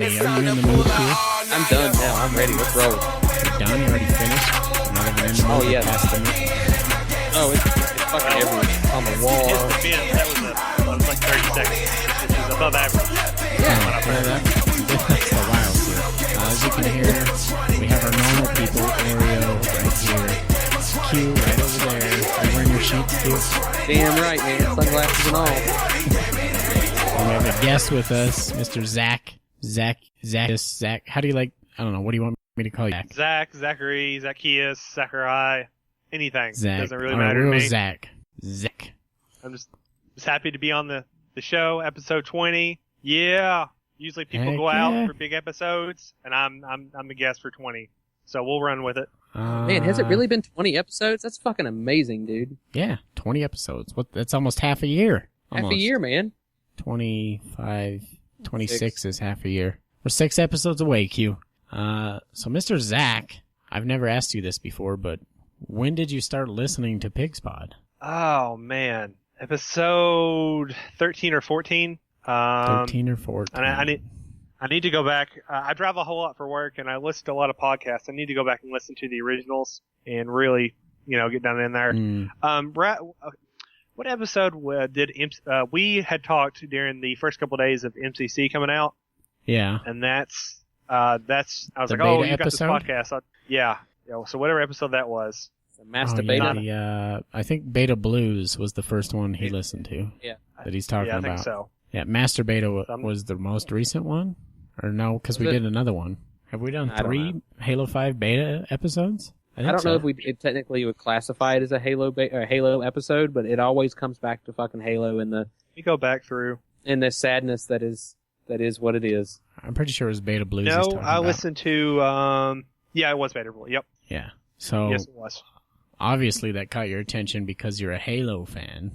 Hey, are you in the mood here? I'm done now. I'm ready. Let's roll. You're done? You already finished? You're not even in the mood? Yeah. Past the minute? Oh, it's fucking everywhere. On the wall. That was like 30 seconds, which is above average. That's the wild here. As you can hear, we have our normal people, Oreo right here, Q right over there. Are you wearing your sheets, Q? Damn right, man. Sunglasses and all. And we have a guest with us, Mr. Zack. Zack. How do you like? I don't know. What do you want me to call you? Zach, Zachary, Zacchaeus, Zachariah, anything. Zach. Doesn't really matter to me. Zack. I'm just happy to be on the show, episode 20. Yeah. Usually people go out for big episodes, and I'm the guest for 20. So we'll run with it. Man, has it really been 20 episodes? That's fucking amazing, dude. Yeah, 20 episodes. That's almost half a year. Half a year, man. 25, 26 is half a year. We're 6 episodes away, Q. So Mr. Zack, I've never asked you this before, but when did you start listening to Pigspod? Oh, man. Episode 13 or 14. 13 or 14. And I need to go back. I drive a whole lot for work, and I listen to a lot of podcasts. I need to go back and listen to the originals and really, get down in there. What episode did we had talked during the first couple of days of MCC coming out? Yeah. And that's I was the like, oh, you episode? got this podcast. Yeah. So whatever episode that was. Master Beta. Yeah, I think Beta Blues was the first one he listened to. Yeah. That he's talking about. Yeah, I think so. Yeah, Master Beta was the most recent one? Or no, because we did another one. Have we done 3 Halo 5 beta episodes? I don't know if it technically would classify it as a Halo episode, but it always comes back to fucking Halo and you go back through. And the sadness that is what it is. I'm pretty sure it was Beta Blues. No, I listened to it was Beta Blues. Yep. Yeah. So yes, it was. Obviously that caught your attention because you're a Halo fan.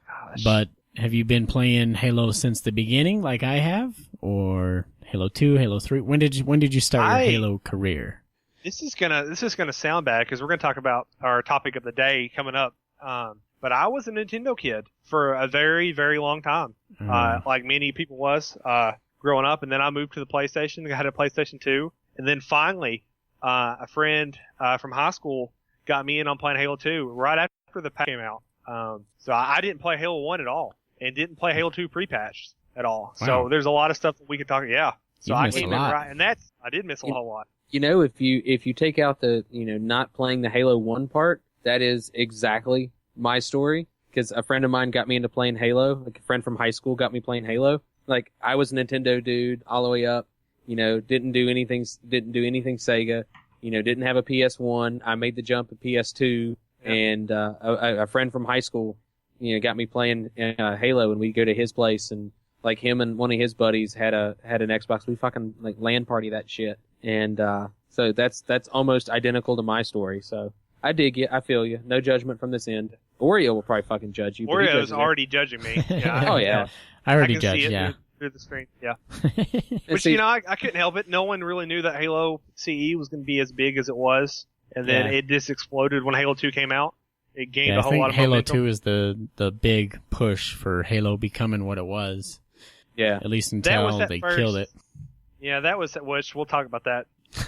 Gosh. But have you been playing Halo since the beginning like I have? Or Halo 2, Halo 3? When did you start your Halo career? This is gonna sound bad because we're gonna talk about our topic of the day coming up. But I was a Nintendo kid for a very, very long time. Like many people was growing up, and then I moved to the PlayStation. I had a PlayStation 2, and then finally, a friend from high school got me in on playing Halo 2 right after the patch came out. So I didn't play Halo 1 at all, and didn't play Halo 2 pre-patched at all. Wow. So there's a lot of stuff that we could talk. Yeah. So I came in right, and I did miss a whole lot. If you take out the not playing the Halo 1 part, that is exactly my story. Because a friend of mine got me into playing Halo. Like a friend from high school got me playing Halo. Like I was a Nintendo dude all the way up. Didn't do anything Sega. Didn't have a PS1. I made the jump to PS2, and a friend from high school, got me playing Halo, and we'd go to his place, and like him and one of his buddies had an Xbox. We fucking like LAN party that shit, and so that's almost identical to my story. So I dig you. I feel you. No judgment from this end. Oreo will probably fucking judge you. Oreo's already judging me. Yeah, oh yeah. I already can judged. see it Yeah. Through the screen. Yeah. Which I couldn't help it. No one really knew that Halo CE was going to be as big as it was, and then it just exploded when Halo 2 came out. It gained a whole lot of Halo momentum. 2 is the big push for Halo becoming what it was. Yeah. At least until they killed it. Yeah, that was which we'll talk about that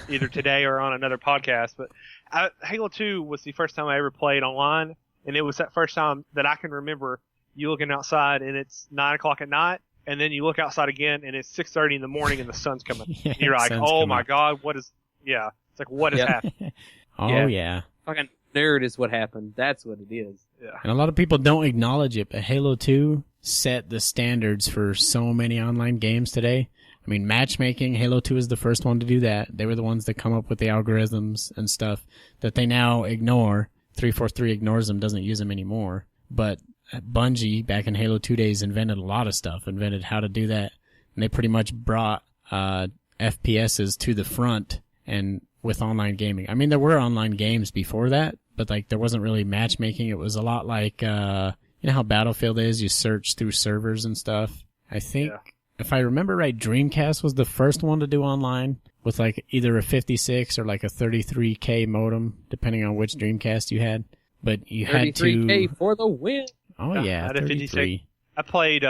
either today or on another podcast. But Halo 2 was the first time I ever played online, and it was that first time that I can remember you looking outside and it's 9:00 at night, and then you look outside again and it's 6:30 in the morning and the sun's coming. Yeah, and you're like, oh my God, what is? Yeah, it's like what is happening? Oh yeah. Fucking nerd is what happened. That's what it is. Yeah. And a lot of people don't acknowledge it, but Halo 2 set the standards for so many online games today. I mean, matchmaking, Halo 2 is the first one to do that. They were the ones that come up with the algorithms and stuff that they now ignore. 343 ignores them, doesn't use them anymore. But Bungie, back in Halo 2 days, invented a lot of stuff, invented how to do that. And they pretty much brought FPSs to the front and with online gaming. I mean, there were online games before that, but like there wasn't really matchmaking. It was a lot like, you know how Battlefield is? You search through servers and stuff. I think, if I remember right, Dreamcast was the first one to do online with like either a 56 or like a 33K modem, depending on which Dreamcast you had. But you had to... 33K for the win! Oh yeah, I had a 33. I played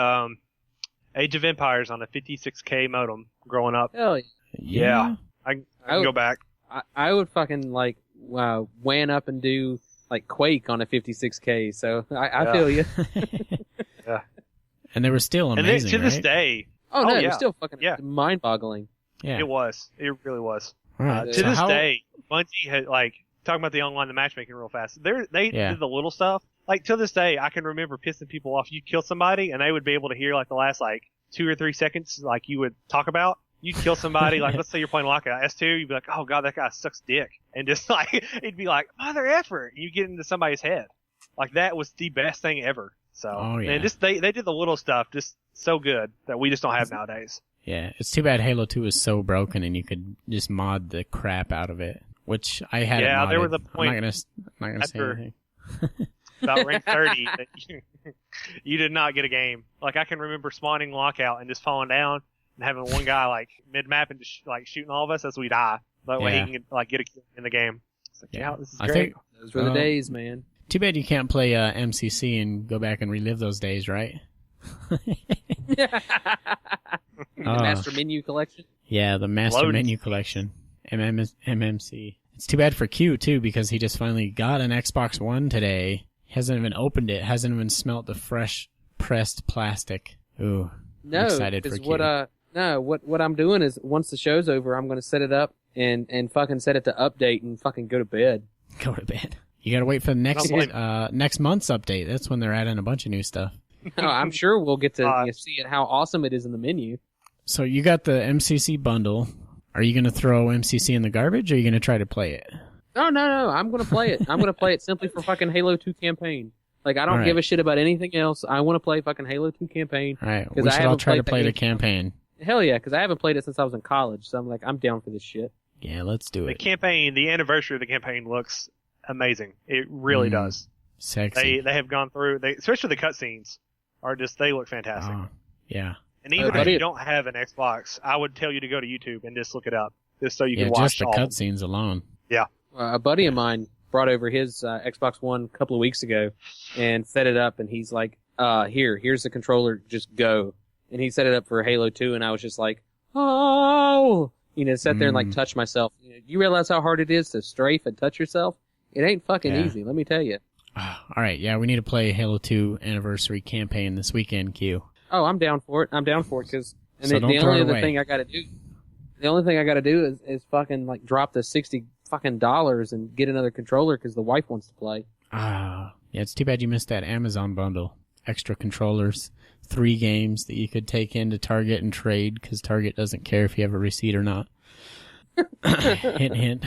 Age of Empires on a 56K modem growing up. Hell yeah. Yeah. I can go back. I would fucking like wan up and do like Quake on a 56K. So I feel you. Yeah. And they were still amazing, and then, to this right? day. Oh no, yeah. you're still fucking mind-boggling. Yeah. It was. It really was. All right. To So this how- day, Bungie had talking about the online, the matchmaking real fast. They did the little stuff. Like to this day, I can remember pissing people off. You'd kill somebody, and they would be able to hear like the last 2 or 3 seconds, like you would talk about. You'd kill somebody, like let's say you're playing Lockout S2, you'd be like, oh god, that guy sucks dick, and just it'd be like mother effer, and you get into somebody's head. Like that was the best thing ever. So, and they did the little stuff just so good that we just don't have nowadays. Yeah, it's too bad Halo 2 is so broken and you could just mod the crap out of it, which I had. Yeah, modded. there was a point. I'm not gonna say anything. About rank 30, that you did not get a game. Like I can remember spawning Lockout and just falling down and having one guy mid map and just shooting all of us as we die. That way he can get a kill in the game. It's like, this is great. I think those were the days, man. Too bad you can't play MCC and go back and relive those days, right? Master Menu Collection? Yeah, the Master Menu Collection. MMC. It's too bad for Q, too, because he just finally got an Xbox One today. He hasn't even opened it, hasn't even smelt the fresh pressed plastic. Ooh, I'm excited for Q. What I'm doing is once the show's over, I'm going to set it up and fucking set it to update and fucking go to bed. Go to bed. You gotta wait for the next month's update. That's when they're adding a bunch of new stuff. No, I'm sure we'll get to see it, how awesome it is in the menu. So you got the MCC bundle. Are you gonna throw MCC in the garbage, or are you gonna try to play it? No. I'm gonna play it. I'm gonna play it simply for fucking Halo 2 campaign. I don't give a shit about anything else. I want to play fucking Halo 2 campaign. All right, we should all try to play the campaign. Hell yeah, because I haven't played it since I was in college. So I'm down for this shit. Yeah, let's do it. The anniversary of the campaign looks amazing. It really does. Sexy. They have gone through, especially the cutscenes they look fantastic. Yeah. And even if you don't have an Xbox, I would tell you to go to YouTube and just look it up, just so you can watch just the cutscenes alone. Yeah. A buddy of mine brought over his Xbox One a couple of weeks ago and set it up, and he's like, here's the controller, just go. And he set it up for Halo 2, and I was just like, oh, sat there and touch myself. You realize how hard it is to strafe and touch yourself? It ain't fucking easy, let me tell you. All right, yeah, we need to play Halo 2 anniversary campaign this weekend, Q. Oh, I'm down for it. Because the only other thing I gotta do is fucking drop the $60 fucking dollars and get another controller because the wife wants to play. Yeah, it's too bad you missed that Amazon bundle. Extra controllers, 3 games that you could take into Target and trade because Target doesn't care if you have a receipt or not. Hint, hint.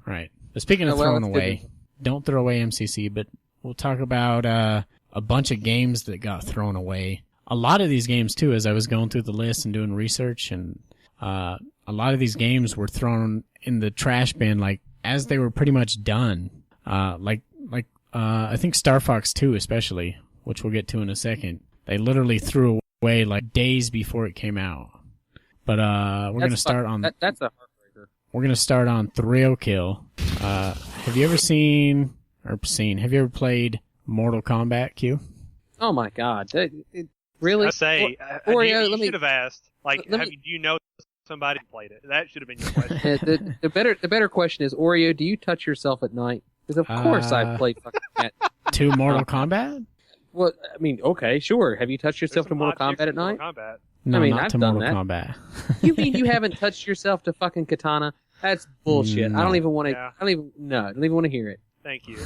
Right. But speaking of throwing away, don't throw away MCC, but we'll talk about a bunch of games that got thrown away. A lot of these games, too, as I was going through the list and doing research, and a lot of these games were thrown in the trash bin, as they were pretty much done. I think Star Fox 2 especially, which we'll get to in a second. They literally threw away days before it came out. But we're going to start on... That's a heartbreaker. We're going to start on Thrill Kill. Have you ever played Mortal Kombat, Q? Oh my god. Really? I say, Oreo, you should have asked. Do you know somebody who played it? That should have been your question. the better question is, Oreo, do you touch yourself at night? Because of course I've played fucking that. To Mortal Kombat? Well, I mean, okay, sure. Have you touched yourself to Mortal Kombat at night? No, not I've to done Mortal Kombat. You mean you haven't touched yourself to fucking Katana? That's bullshit. No. I don't even want to. I don't even want to hear it. Thank you.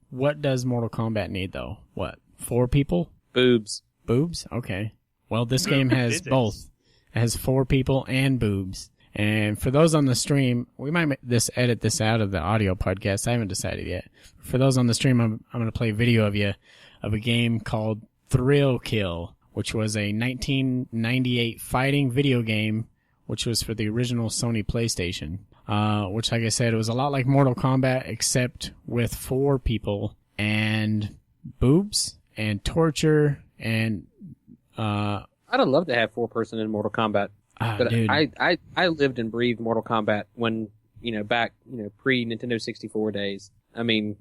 What does Mortal Kombat need though? What? 4 people? Boobs. Boobs? Okay. Well, this game has both. It has 4 people and boobs. And for those on the stream, we might edit this out of the audio podcast. I haven't decided yet. For those on the stream, I'm going to play a video of a game called Thrill Kill, which was a 1998 fighting video game, which was for the original Sony PlayStation. Which, like I said, it was a lot like Mortal Kombat, except with 4 people and boobs and torture and I'd have loved to have 4-person in Mortal Kombat. But dude. I lived and breathed Mortal Kombat when, back, pre Nintendo 64 days. I mean,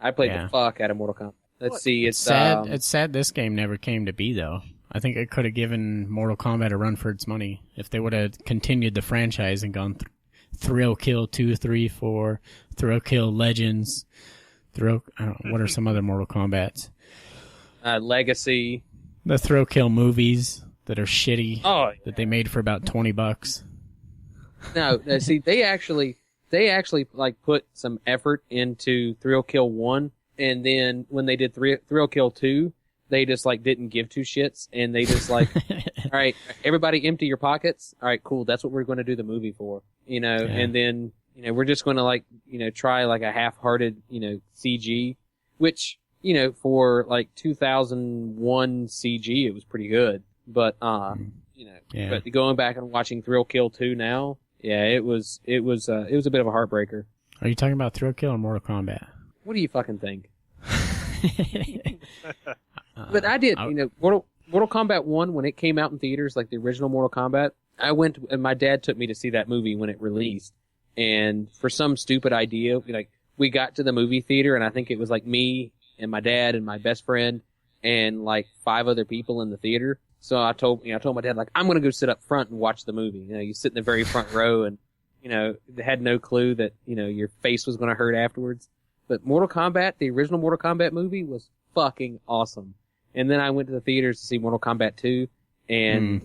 I played the fuck out of Mortal Kombat. Let's see, it's sad this game never came to be though. I think it could have given Mortal Kombat a run for its money if they would have continued the franchise and gone Thrill Kill 2, 3, 4, Thrill Kill Legends, what are some other Mortal Kombats? Legacy. The Thrill Kill movies that are shitty. Oh, that they made for about $20. No, see, they actually like put some effort into Thrill Kill 1, and then when they did Thrill Kill 2, they just like didn't give two shits, and they just like, all right, everybody empty your pockets. All right, cool. That's what we're going to do the movie for, you know, and then, you know, we're just going to like, you know, try like a half-hearted, you know, CG, which, you know, for like 2001 CG, it was pretty good. But, you know, but going back and watching Thrill Kill 2 now, yeah, it was a bit of a heartbreaker. Are you talking about Thrill Kill or Mortal Kombat? What do you fucking think? But I did, you know, Mortal Kombat 1, when it came out in theaters, like the original Mortal Kombat, I went, and my dad took me to see that movie when it released. And for some stupid idea, like, we got to the movie theater, and I think it was like me and my dad and my best friend and like 5 other people in the theater. So I told my dad, like, I'm going to go sit up front and watch the movie. You know, you sit in the very front row, and, you know, they had no clue that, you know, your face was going to hurt afterwards. But Mortal Kombat, the original Mortal Kombat movie, was fucking awesome. And then I went to the theaters to see Mortal Kombat 2, and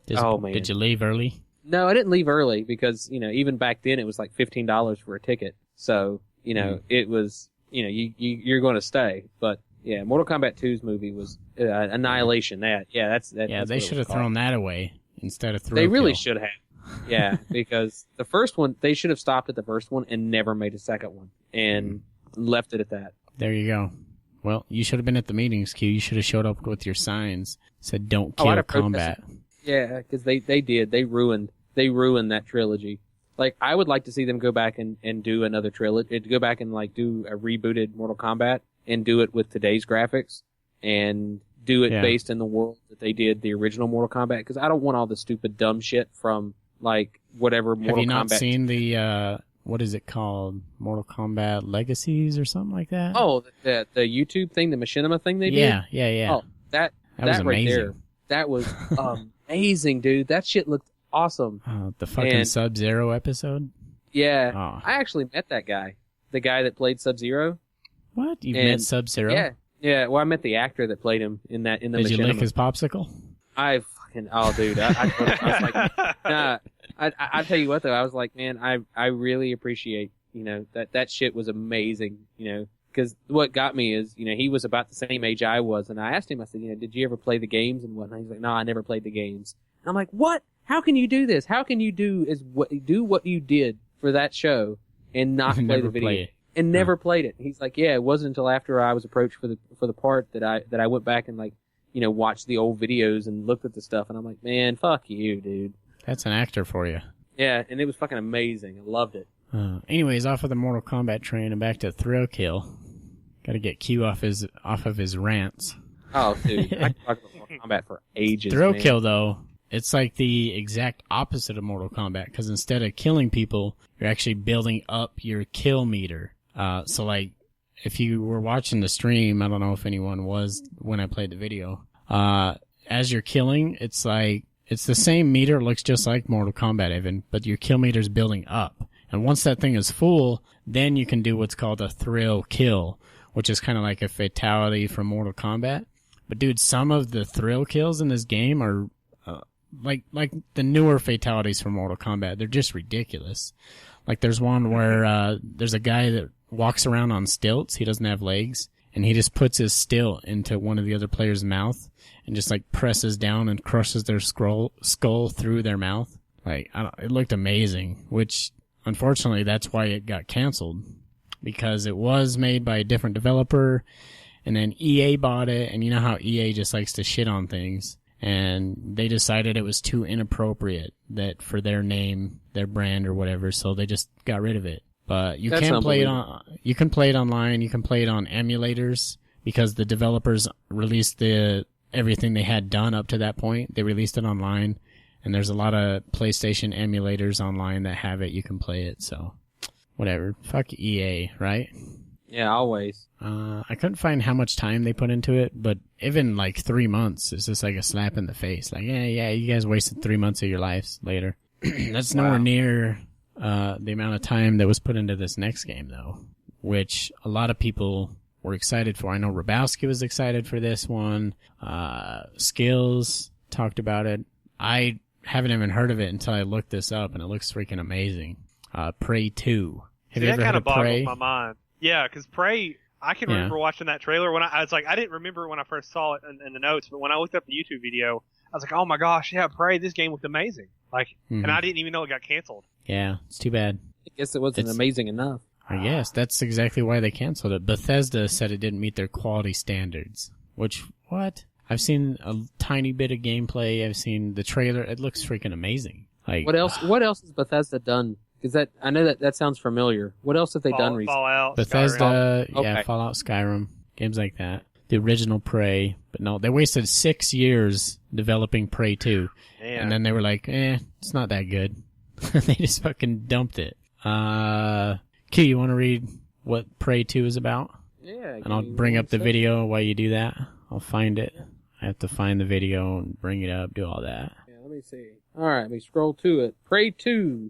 Did you leave early? No, I didn't leave early because, you know, even back then it was like $15 for a ticket. So, you know, it was, you know, you're going to stay. But yeah, Mortal Kombat 2's movie was Annihilation. That's they should have thrown that away instead of Thrill They really Kill. should have. Yeah, because the first one, they should have stopped at the first one and never made a second one and left it at that. There you go. Well, you should have been at the meetings, Q. You should have showed up with your signs. Said, don't kill combat. Yeah, because they did. They ruined that trilogy. Like, I would like to see them go back and do another trilogy. Go back and, like, do a rebooted Mortal Kombat and do it with today's graphics and do it based in the world that they did the original Mortal Kombat. Because I don't want all the stupid dumb shit from, like, whatever Mortal Kombat. Have you not seen the, what is it called? Mortal Kombat Legacies or something like that? Oh, the YouTube thing, the Machinima thing they did? Yeah. Oh, that was right amazing. there. That was amazing, dude. That shit looked awesome. The fucking Sub-Zero episode? Yeah. Oh. I actually met that guy. The guy that played Sub-Zero. What? You met Sub-Zero? Yeah. Yeah, well, I met the actor that played him in the Did Machinima. you lick his popsicle? Dude. I was like, nah. I tell you what, though. I was like, man, I really appreciate, you know, that shit was amazing, you know. Because what got me is, you know, he was about the same age I was, and I asked him, I said, you know, did you ever play the games and whatnot? He's like, no, I never played the games. And I'm like, what? How can you do this? How can you do what you did for that show and not play the video and never played it? And he's like, yeah, it wasn't until after I was approached for the part that I went back and, like, you know, watched the old videos and looked at the stuff, and I'm like, man, fuck you, dude. That's an actor for you. Yeah, and it was fucking amazing. I loved it. Anyways, off of the Mortal Kombat train and back to Thrill Kill. Got to get Q off of his rants. Oh, dude, I could talk about Mortal Kombat for ages. Thrill Kill, though, it's like the exact opposite of Mortal Kombat, because instead of killing people, you're actually building up your kill meter. So, like, if you were watching the stream, I don't know if anyone was when I played the video. As you're killing, it's like it's the same meter. It looks just like Mortal Kombat, even, but your kill meter's building up. And once that thing is full, then you can do what's called a Thrill Kill, which is kind of like a fatality from Mortal Kombat. But dude, some of the thrill kills in this game are like the newer fatalities from Mortal Kombat. They're just ridiculous. Like there's one where there's a guy that walks around on stilts. He doesn't have legs, and he just puts his stilt into one of the other players' mouth and just like presses down and crushes their skull through their mouth. Like it looked amazing, which unfortunately that's why it got canceled. Because it was made by a different developer, and then EA bought it, and you know how EA just likes to shit on things, and they decided it was too inappropriate that for their name, their brand or whatever, so they just got rid of it. But you can play it on, you can play it online, you can play it on emulators, because the developers released everything they had done up to that point. They released it online, and there's a lot of PlayStation emulators online that have it. You can play it, so. Whatever. Fuck EA, right? Yeah, always. I couldn't find how much time they put into it, but even like 3 months is just like a slap in the face. Like, yeah, you guys wasted 3 months of your lives later. That's nowhere near the amount of time that was put into this next game, though, which a lot of people were excited for. I know Rabowski was excited for this one. Skills talked about it. I haven't even heard of it until I looked this up, and it looks freaking amazing. Prey 2. Have you ever heard of Prey? That kind of boggles my mind. Yeah, because Prey, I can remember watching that trailer when I was like, I didn't remember it when I first saw it in the notes, but when I looked up the YouTube video, I was like, oh my gosh, yeah, Prey, this game looked amazing. Like, and I didn't even know it got canceled. Yeah, it's too bad. I guess it wasn't amazing enough. I guess that's exactly why they canceled it. Bethesda said it didn't meet their quality standards. Which, what? I've seen a tiny bit of gameplay. I've seen the trailer. It looks freaking amazing. Like, what else has Bethesda done? Because I know that sounds familiar. What else have they done recently? Fallout, Bethesda, Skyrim. Fallout, Skyrim, games like that. The original Prey, but no, they wasted 6 years developing Prey 2, and then they were like, it's not that good. They just fucking dumped it. Q, you want to read what Prey 2 is about? Yeah. And I'll bring up the video while you do that. I'll find it. I have to find the video and bring it up, do all that. Yeah, let me see. All right, let me scroll to it. Prey 2.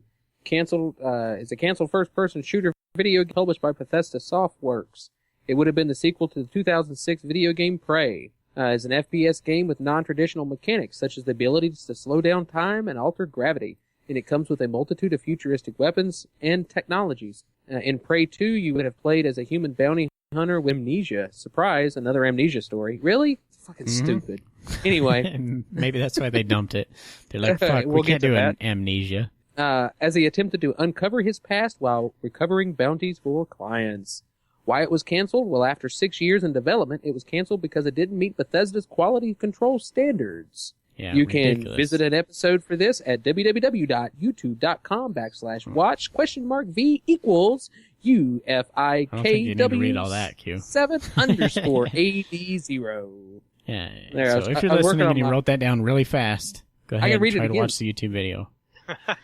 Is a canceled first-person shooter video game published by Bethesda Softworks. It would have been the sequel to the 2006 video game Prey. It's an FPS game with non-traditional mechanics, such as the ability to slow down time and alter gravity, and it comes with a multitude of futuristic weapons and technologies. In Prey 2, you would have played as a human bounty hunter with amnesia. Surprise, another amnesia story. Really? It's fucking stupid. Anyway. Maybe that's why they dumped it. They're like, fuck, we can't do an amnesia. As he attempted to uncover his past while recovering bounties for clients. Why it was canceled? Well, after 6 years in development, it was canceled because it didn't meet Bethesda's quality control standards. Yeah, you can visit an episode for this at www.youtube.com/watch?V equals UFIKW7_AD0. Yeah. So if you're listening and you wrote that down really fast, go ahead and try to watch the YouTube video. I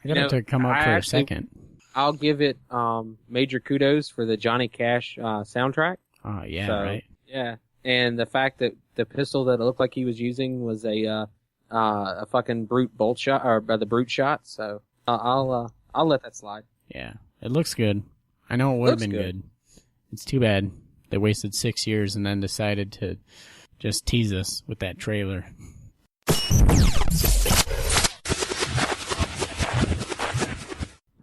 got it to come up for a second. I'll give it major kudos for the Johnny Cash soundtrack. Oh, yeah, right. Yeah, and the fact that the pistol that it looked like he was using was a fucking brute bolt shot, or the brute shot. So I'll let that slide. Yeah, it looks good. I know it would have been good. It's too bad they wasted 6 years and then decided to just tease us with that trailer.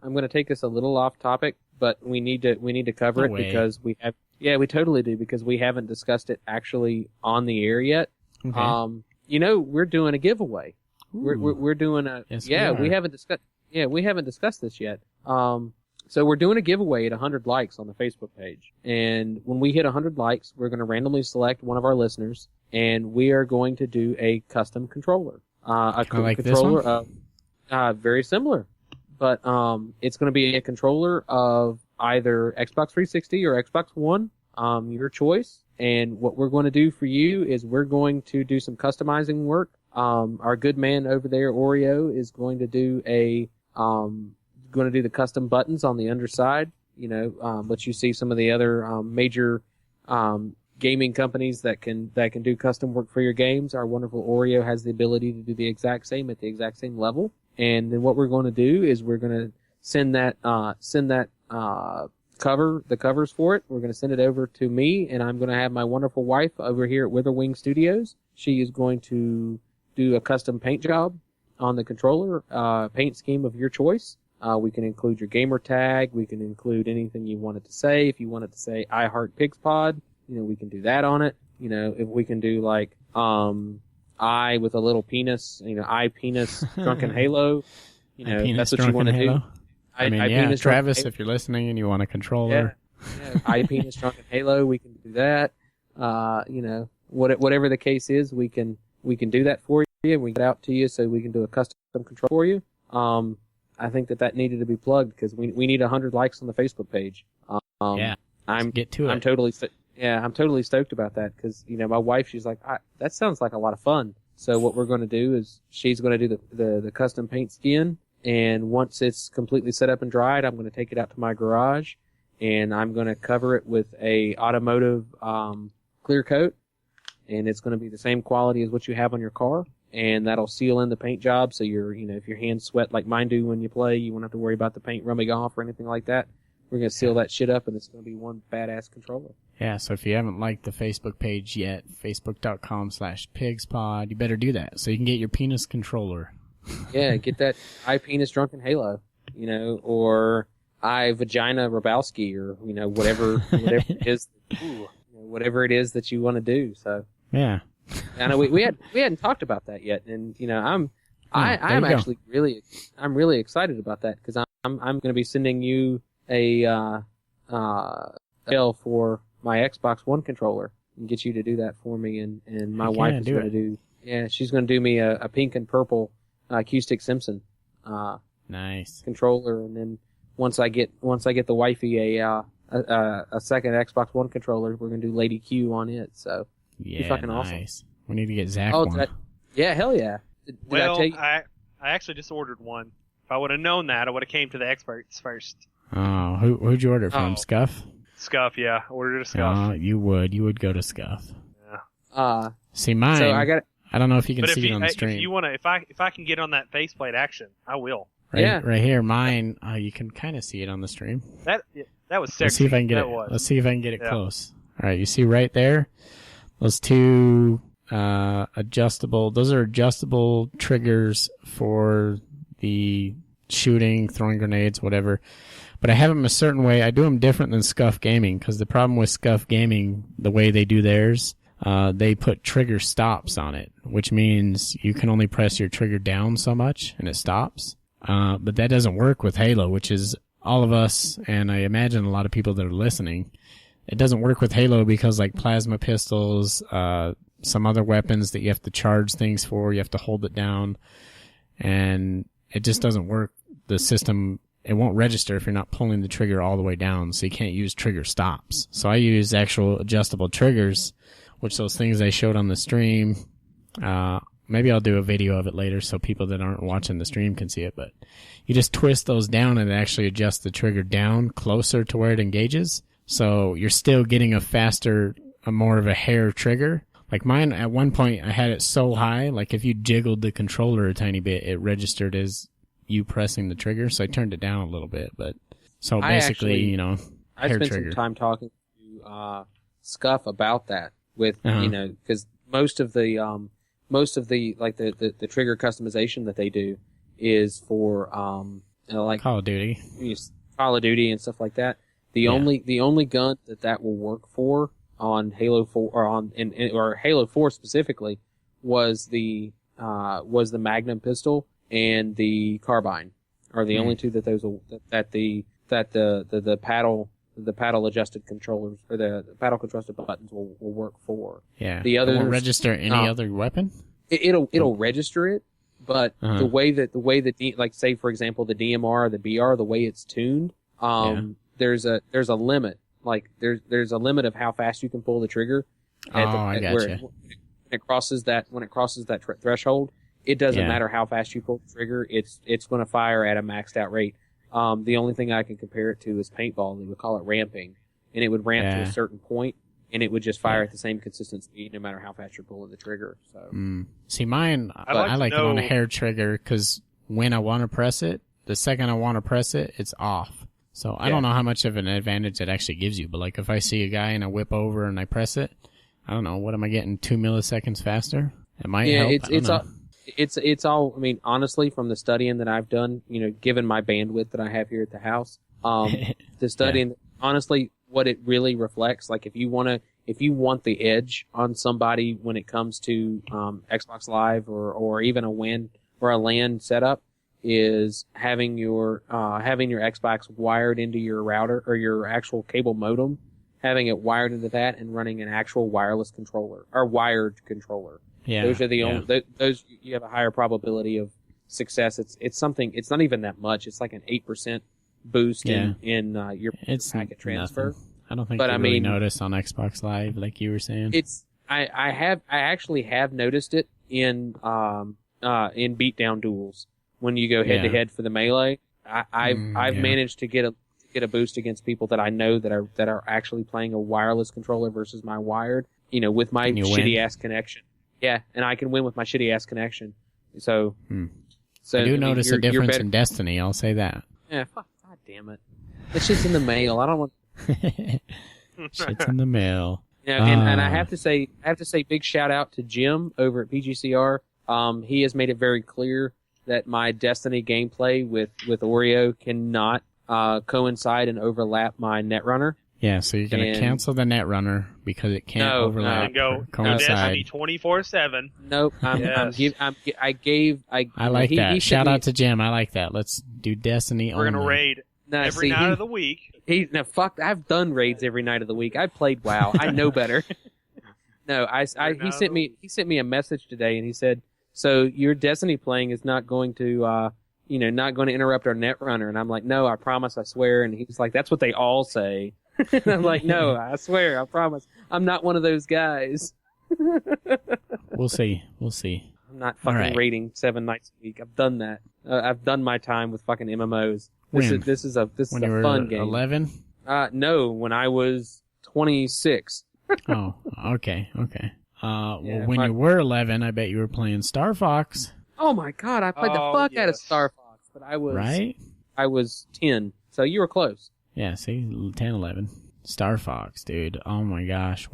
I'm going to take this a little off topic, but we need to cover it because we have. Yeah, we totally do because we haven't discussed it actually on the air yet. Okay. We're doing a giveaway. We're doing a we haven't discussed this yet. So we're doing a giveaway at 100 likes on the Facebook page, and when we hit 100 likes, we're going to randomly select one of our listeners, and we are going to do a custom controller. Controller very similar. But it's going to be a controller of either Xbox 360 or Xbox One, your choice. And what we're going to do for you is we're going to do some customizing work. Our good man over there, Oreo, is going to do the custom buttons on the underside. But you see some of the other major gaming companies that can do custom work for your games. Our wonderful Oreo has the ability to do the exact same at the exact same level. And then what we're going to do is we're going to send the covers for it. We're going to send it over to me, and I'm going to have my wonderful wife over here at Witherwing Studios. She is going to do a custom paint job on the controller, paint scheme of your choice. We can include your gamer tag. We can include anything you wanted to say. If you wanted to say I heart Pigs Pod, we can do that on it. If we can do like I with a little penis, I penis drunken Halo, that's what you want to do. Travis, if you're listening and you want a controller. Yeah, I penis drunken Halo, we can do that. Whatever the case is, we can do that for you, and we get out to you so we can do a custom control for you. I think that needed to be plugged because we need 100 likes on the Facebook page. Get to it. I'm totally stoked about that because my wife, she's like, that sounds like a lot of fun. So what we're going to do is she's going to do the custom paint skin, and once it's completely set up and dried, I'm going to take it out to my garage, and I'm going to cover it with a automotive clear coat, and it's going to be the same quality as what you have on your car, and that'll seal in the paint job. So if your hands sweat like mine do when you play, you won't have to worry about the paint rubbing off or anything like that. We're going to seal that shit up, and it's going to be one badass controller. Yeah, so if you haven't liked the Facebook page yet, facebook.com/pigspod, you better do that so you can get your penis controller. Yeah, get that I Penis Drunken Halo, or I Vagina Rabowski, or whatever it is, whatever it is that you want to do. So yeah, I know we hadn't talked about that yet, and I'm actually really excited about that because I'm going to be sending you a bill for my Xbox One controller and get you to do that for me, and my wife is going to do. Yeah, she's going to do me a pink and purple Q-Stick Simpson nice controller, and then once I get the wifey a second Xbox One controller, we're going to do Lady Q on it. So yeah, be fucking nice. Awesome. We need to get Zack one. Yeah, hell yeah. Did well, I tell you? I actually just ordered one. If I would have known that, I would have came to the experts first. Oh, who'd you order from? Scuff? Scuff, yeah. Ordered a Scuff. Oh, you would go to Scuff. Yeah. See mine. So I don't know if you can see it on the stream. If I can get on that faceplate action, I will. Right here, mine. You can kind of see it on the stream. That was sexy. Let's see if I can get it. Let's see if I can get it close. All right, you see right there, those two adjustable. Those are adjustable triggers for the shooting, throwing grenades, whatever. But I have them a certain way. I do them different than Scuff Gaming because the problem with Scuff Gaming, the way they do theirs, they put trigger stops on it, which means you can only press your trigger down so much and it stops. But that doesn't work with Halo, which is all of us, and I imagine a lot of people that are listening. It doesn't work with Halo because like plasma pistols, some other weapons that you have to charge things for, you have to hold it down, and it just doesn't work. The system, it won't register if you're not pulling the trigger all the way down, so you can't use trigger stops. So I use actual adjustable triggers, which those things I showed on the stream, maybe I'll do a video of it later so people that aren't watching the stream can see it, but you just twist those down and it actually adjusts the trigger down closer to where it engages. So you're still getting a faster, more of a hair trigger. Like mine, at one point, I had it so high, like if you jiggled the controller a tiny bit, it registered as you pressing the trigger, so I turned it down a little bit. But so basically, I hair spent trigger. some time talking to Scuff about that with because most of the like the trigger customization that they do is for like Call of Duty, and stuff like that. The only gun that will work for on Halo 4 or Halo 4 specifically was the Magnum pistol and the carbine are the only two that the paddle adjusted controllers or the paddle adjusted buttons will work for. Yeah. The others won't register any other weapon? It'll register it, but the way that like say for example the DMR or the BR, the way it's tuned, there's a limit. Like there's a limit of how fast you can pull the trigger. I gotcha. When it crosses that threshold, it doesn't matter how fast you pull the trigger. It's going to fire at a maxed out rate. The only thing I can compare it to is paintball. They would call it ramping, and it would ramp to a certain point, and it would just fire at the same consistent speed no matter how fast you're pulling the trigger. So see, mine I like it on a hair trigger because when I want to press it, the second I want to press it, it's off. So I don't know how much of an advantage it actually gives you, but like if I see a guy and I whip over and I press it, I don't know, what am I getting, 2 milliseconds faster? It might help. It's all. I mean, honestly, from the studying that I've done, given my bandwidth that I have here at the house, the studying, honestly, what it really reflects, like if you want the edge on somebody when it comes to Xbox Live or even a WAN or a LAN setup, is having your Xbox wired into your router or your actual cable modem, having it wired into that and running an actual wireless controller or wired controller. Yeah, those are the only. Those you have a higher probability of success. It's something. It's not even that much. It's like an 8% boost in your packet transfer. Nothing. I don't think you really notice on Xbox Live, like you were saying. I actually have noticed it in beatdown duels when you go head to head for the melee. I've managed to get get a boost against people that I know that are actually playing a wireless controller versus my wired, with my shitty ass connection. Yeah, and I can win with my shitty ass connection. So, I do notice a difference in Destiny. I'll say that. Yeah, fuck, god damn it. It's just in the mail. I don't want. Shit's in the mail. Yeah, and I have to say, big shout out to Jim over at PGCR. He has made it very clear that my Destiny gameplay with Oreo cannot coincide and overlap my Netrunner. Yeah, so you're gonna cancel the Netrunner because it can't overlap. Go Destiny 24/7. Nope. I like that. Shout out to Jim. I like that. Let's do Destiny only. We're gonna raid every night of the week. I've done raids every night of the week. I played WoW. I know better. No, he sent me a message today and he said, so your Destiny playing is not going to not going to interrupt our Netrunner. And I'm like, no, I promise, I swear. And he's like, that's what they all say. And I'm like, no, I swear, I promise. I'm not one of those guys. We'll see. I'm not fucking raiding 7 nights a week. I've done that. I've done my time with fucking MMOs. This is a fun game. 11? No, when I was 26. Oh, okay. When you were 11, I bet you were playing Star Fox. Oh my god, I played the fuck out of Star Fox, but I was 10, so you were close. Yeah, see, 10, 11. Star Fox, dude. Oh my gosh,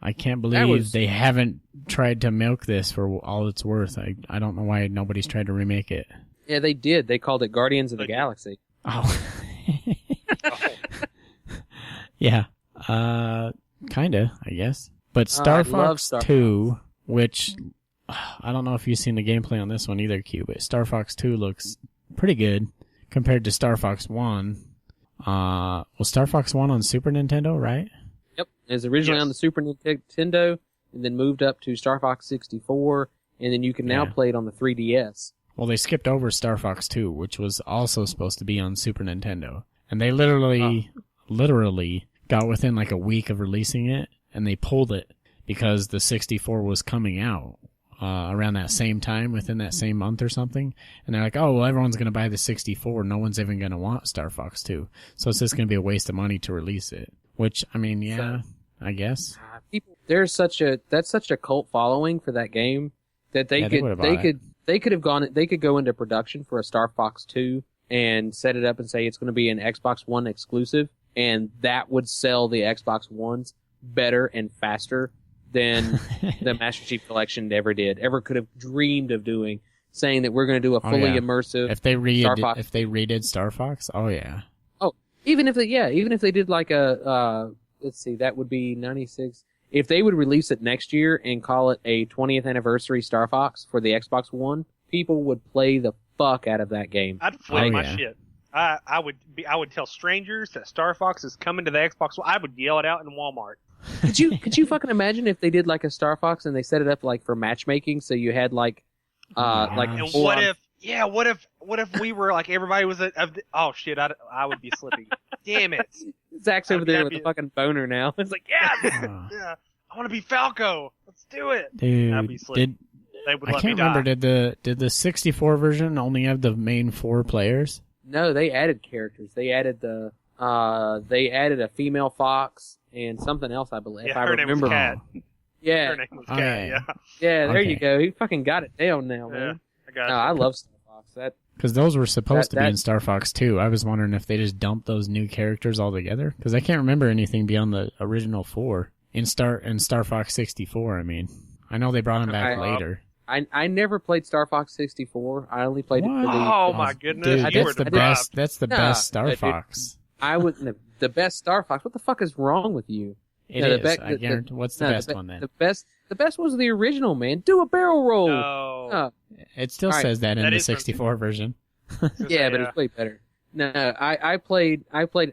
I can't believe they haven't tried to milk this for all it's worth. I don't know why nobody's tried to remake it. Yeah, they did. They called it Guardians of the Galaxy. Oh. Yeah. Kinda, I guess. But Star Fox 2, which I don't know if you've seen the gameplay on this one either, Q, but Star Fox 2 looks pretty good compared to Star Fox 1. Was Star Fox 1 on Super Nintendo, right? Yep. It was originally on the Super Nintendo and then moved up to Star Fox 64, and then you can now play it on the 3DS. Well, they skipped over Star Fox 2, which was also supposed to be on Super Nintendo. And they literally got within like a week of releasing it, and they pulled it because the 64 was coming out around that same time, within that same month or something. And they're like, oh, well, everyone's going to buy the 64. No one's even going to want Star Fox 2. So it's just going to be a waste of money to release it. Which, I mean, I guess. That's such a cult following for that game that they could go into production for a Star Fox 2 and set it up and say it's going to be an Xbox One exclusive, and that would sell the Xbox Ones better and faster than the Master Chief Collection ever could have dreamed of doing, saying that we're going to do a fully immersive if they redid Star Fox, oh yeah. Oh, even if they did like a let's see, that would be 96. If they would release it next year and call it a 20th anniversary Star Fox for the Xbox One, people would play the fuck out of that game. I'd flip my shit. I would tell strangers that Star Fox is coming to the Xbox One. I would yell it out in Walmart. Could you fucking imagine if they did like a Star Fox and they set it up like for matchmaking, so you had like and what if we were like everybody was oh shit, I would be slipping. Damn it. Zach's over there with a fucking boner now. It's like, yeah, I want to be Falco. Let's do it. Dude, I'd be slipping. They would I let can't me die. remember. Did the 64 version only have the main 4 players? No, they added characters. They added a female fox and something else, I believe. Yeah, if I her name was Kat. Yeah. Her name was Kat, yeah. Yeah, there you go. He fucking got it down now, man. I got I love Star Fox. Because those were supposed to be in Star Fox 2. I was wondering if they just dumped those new characters altogether. Because I can't remember anything beyond the original 4 in Star Fox 64. I mean, I know they brought them back later. I never played Star Fox 64. I only played it for the... Oh my goodness, dude, you were deprived. That's the best Star Fox. I wouldn't. The best Star Fox. What the fuck is wrong with you? It is. I guarantee. What's the best one then? The best was the original, man. Do a barrel roll. No. It still says that in the 64 version. Yeah, but it's way better. No, I played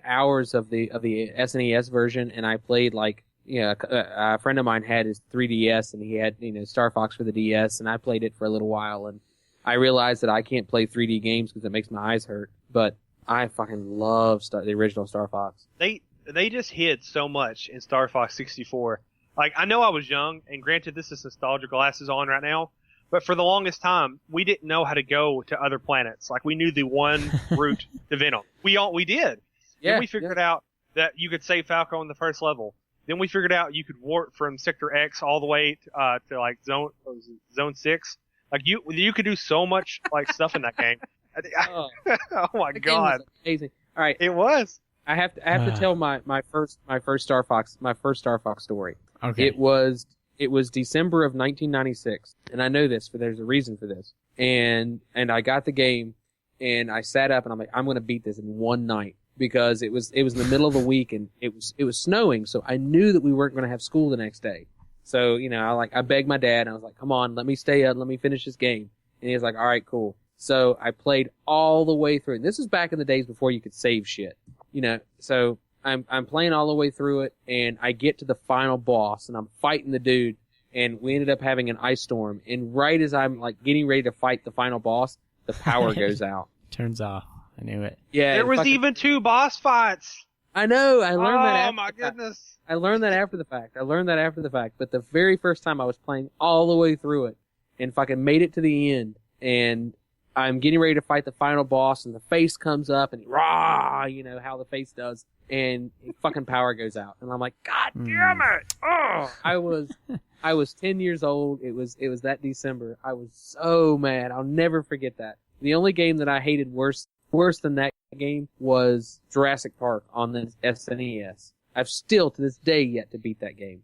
hours of the SNES version, and I played like a friend of mine had his 3DS, and he had Star Fox for the DS, and I played it for a little while, and I realized that I can't play 3D games because it makes my eyes hurt. But I fucking love the original Star Fox. They just hid so much in Star Fox 64. Like, I know I was young, and granted this is nostalgia glasses on right now, but for the longest time, we didn't know how to go to other planets. Like, we knew the one route to Venom. We did. Then we figured out that you could save Falco in the first level. Then we figured out you could warp from Sector X all the way to like Zone 6. Like you could do so much like stuff in that game. Oh, Oh my that game god. was amazing. All right, It was. I have to tell my first Star Fox story. Okay. It was December of 1996, and I know this, for there's a reason for this. And I got the game, and I sat up, and I'm like, I'm gonna beat this in one night, because it was in the middle of the week, and it was snowing, so I knew that we weren't gonna have school the next day. So I begged my dad, and I was like, come on, let me stay up, let me finish this game. And he was like, all right, cool. So I played all the way through. This was back in the days before you could save shit. So I'm playing all the way through it, and I get to the final boss, and I'm fighting the dude, and we ended up having an ice storm. And right as I'm like getting ready to fight the final boss, the power goes out. Turns off. I knew it. Yeah. There was even 2 boss fights. I know. I learned that. Oh my goodness. I learned that after the fact. But the very first time I was playing all the way through it, and fucking made it to the end, and I'm getting ready to fight the final boss, and the face comes up, and rah, how the face does, and fucking power goes out, and I'm like, God damn it! Oh, I was 10 years old. It was that December. I was so mad. I'll never forget that. The only game that I hated worse than that game was Jurassic Park on the SNES. I've still to this day yet to beat that game.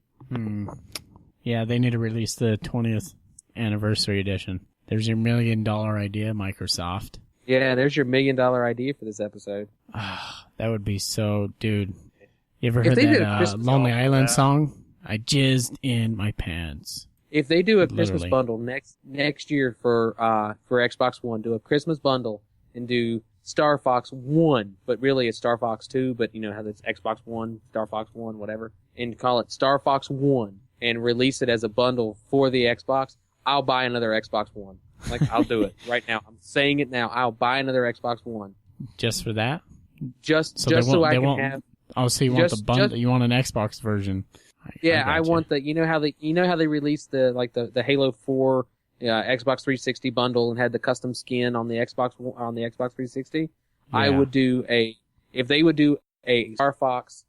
Yeah, they need to release the 20th anniversary edition. There's your $1 million idea, Microsoft. Yeah, there's your $1 million idea for this episode. That would be so, dude. You ever If heard they did a that Christmas Lonely song, Island song? I jizzed in my pants. If they do a Christmas Literally. bundle next year for Xbox One, do a Christmas bundle and do Star Fox 1, but really it's Star Fox 2, but how it's Xbox One, Star Fox 1, whatever, and call it Star Fox 1 and release it as a bundle for the Xbox, I'll buy another Xbox One. Like, I'll do it right now. I'm saying it now. I'll buy another Xbox One. Just for that? Just So so I can have. Oh, so you want the bundle? just- You want an Xbox version? Yeah, I gotcha. want how they released the Halo 4 Xbox 360 bundle and had the custom skin on the Xbox 360. I Yeah. would do if they would do a Star Fox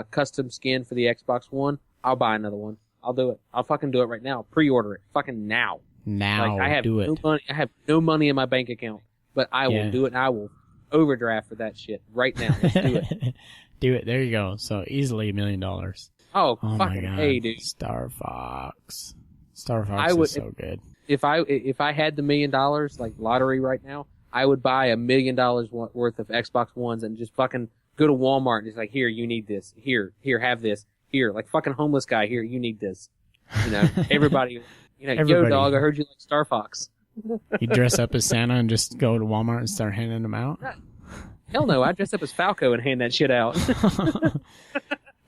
custom skin for the Xbox One, I'll buy another one. I'll do it. I'll fucking do it right now. Pre-order it. Fucking now. Now, I have do it. no money. I have no money in my bank account, but I will Yeah. do it. And I will overdraft for that shit right now. Let's do it. Do it. There you go. So easily $1 million. Oh, Oh my fucking god. hey, dude. Star Fox. Star Fox I would- is so good. If I had the $1 million like lottery right now, I would buy $1 million worth of Xbox Ones and just fucking go to Walmart and just like, here, you need this. Here, have this. Here, like fucking homeless guy. Here, you need this. Everybody. Yo, Everybody. dog, I heard you like Star Fox. You dress up as Santa and just go to Walmart and start handing them out. Hell no, I dress up as Falco and hand that shit out.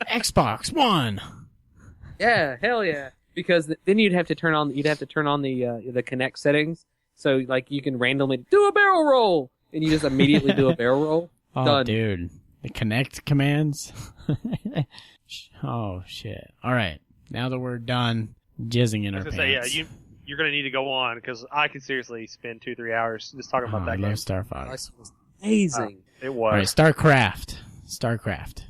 Xbox One. Yeah, hell yeah. Because then you'd have to turn on the Kinect settings, so like you can randomly do a barrel roll, and you just immediately do a barrel roll. Oh, Done. dude. The Connect commands. Oh, shit. All right. Now that we're done jizzing in I our was pants. gonna say, you're gonna need to go on because I can seriously spend 2-3 hours just talking about I that love game. Star Fox. Amazing. It All right, was. StarCraft. StarCraft.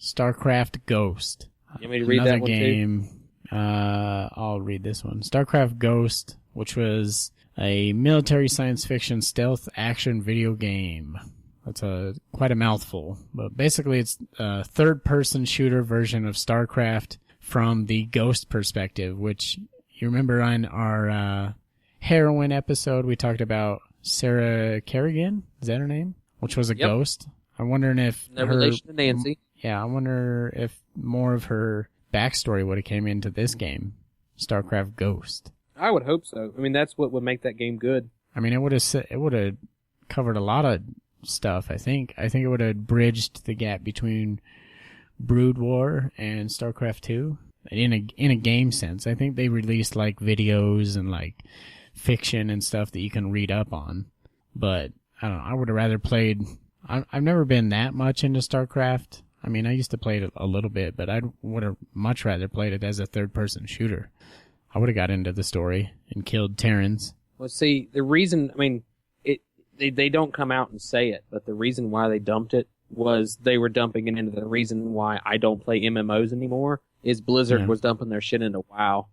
StarCraft Ghost. You want me to read Another that one too? game. I'll read this one. StarCraft Ghost, which was a military science fiction stealth action video game. That's quite a mouthful, but basically it's a third-person shooter version of StarCraft from the Ghost perspective, which you remember on our Heroine episode we talked about Sarah Kerrigan, is that her name? Which was a Yep. ghost. I'm wondering if No her, relation to Nancy. yeah, I wonder if more of her backstory would have came into this game, StarCraft Ghost. I would hope so. I mean, that's what would make that game good. I mean, it would have covered a lot of stuff. I think it would have bridged the gap between Brood War and StarCraft 2 in a game sense. I think they released like videos and like fiction and stuff that you can read up on. But I don't know. I would have rather played. I've never been that much into StarCraft. I mean, I used to play it a little bit, but I would have much rather played it as a third-person shooter. I would have got into the story and killed Terrans. Well, see, the reason, I mean, they don't come out and say it, but the reason why they dumped it was they were dumping it into the reason why I don't play MMOs anymore is Blizzard was dumping their shit into WoW.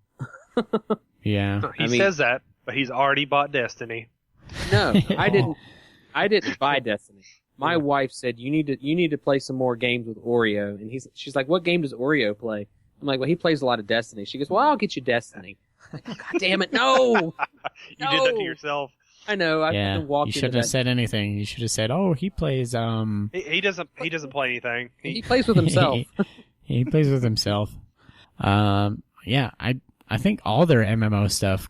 Yeah. He says that, but he's already bought Destiny. No, I didn't. I didn't buy Destiny. My wife said you need to play some more games with Oreo, and she's like, what game does Oreo play? I'm like, well, he plays a lot of Destiny. She goes, well, I'll get you Destiny. God damn it, no! You did that to yourself. I know. Yeah, you shouldn't have said anything. You should have said, "Oh, he plays." He doesn't play anything. He plays with himself. He plays with himself. Yeah, I think all their MMO stuff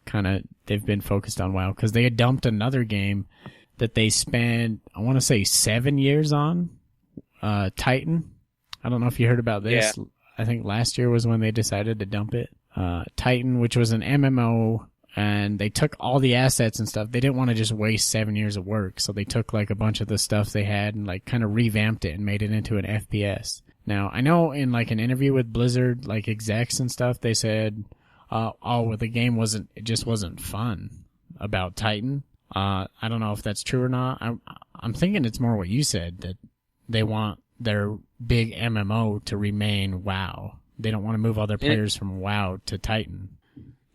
they've been focused on WoW because they had dumped another game that they spent, I want to say 7 years on, Titan. I don't know if you heard about this. Yeah. I think last year was when they decided to dump it. Titan, which was an MMO, and they took all the assets and stuff. They didn't want to just waste 7 years of work, so they took like a bunch of the stuff they had and like kind of revamped it and made it into an FPS. Now, I know in like an interview with Blizzard, like execs and stuff, they said, the game just wasn't fun about Titan. I don't know if that's true or not. I'm thinking it's more what you said, that they want their big MMO to remain WoW. They don't want to move all their players from WoW to Titan.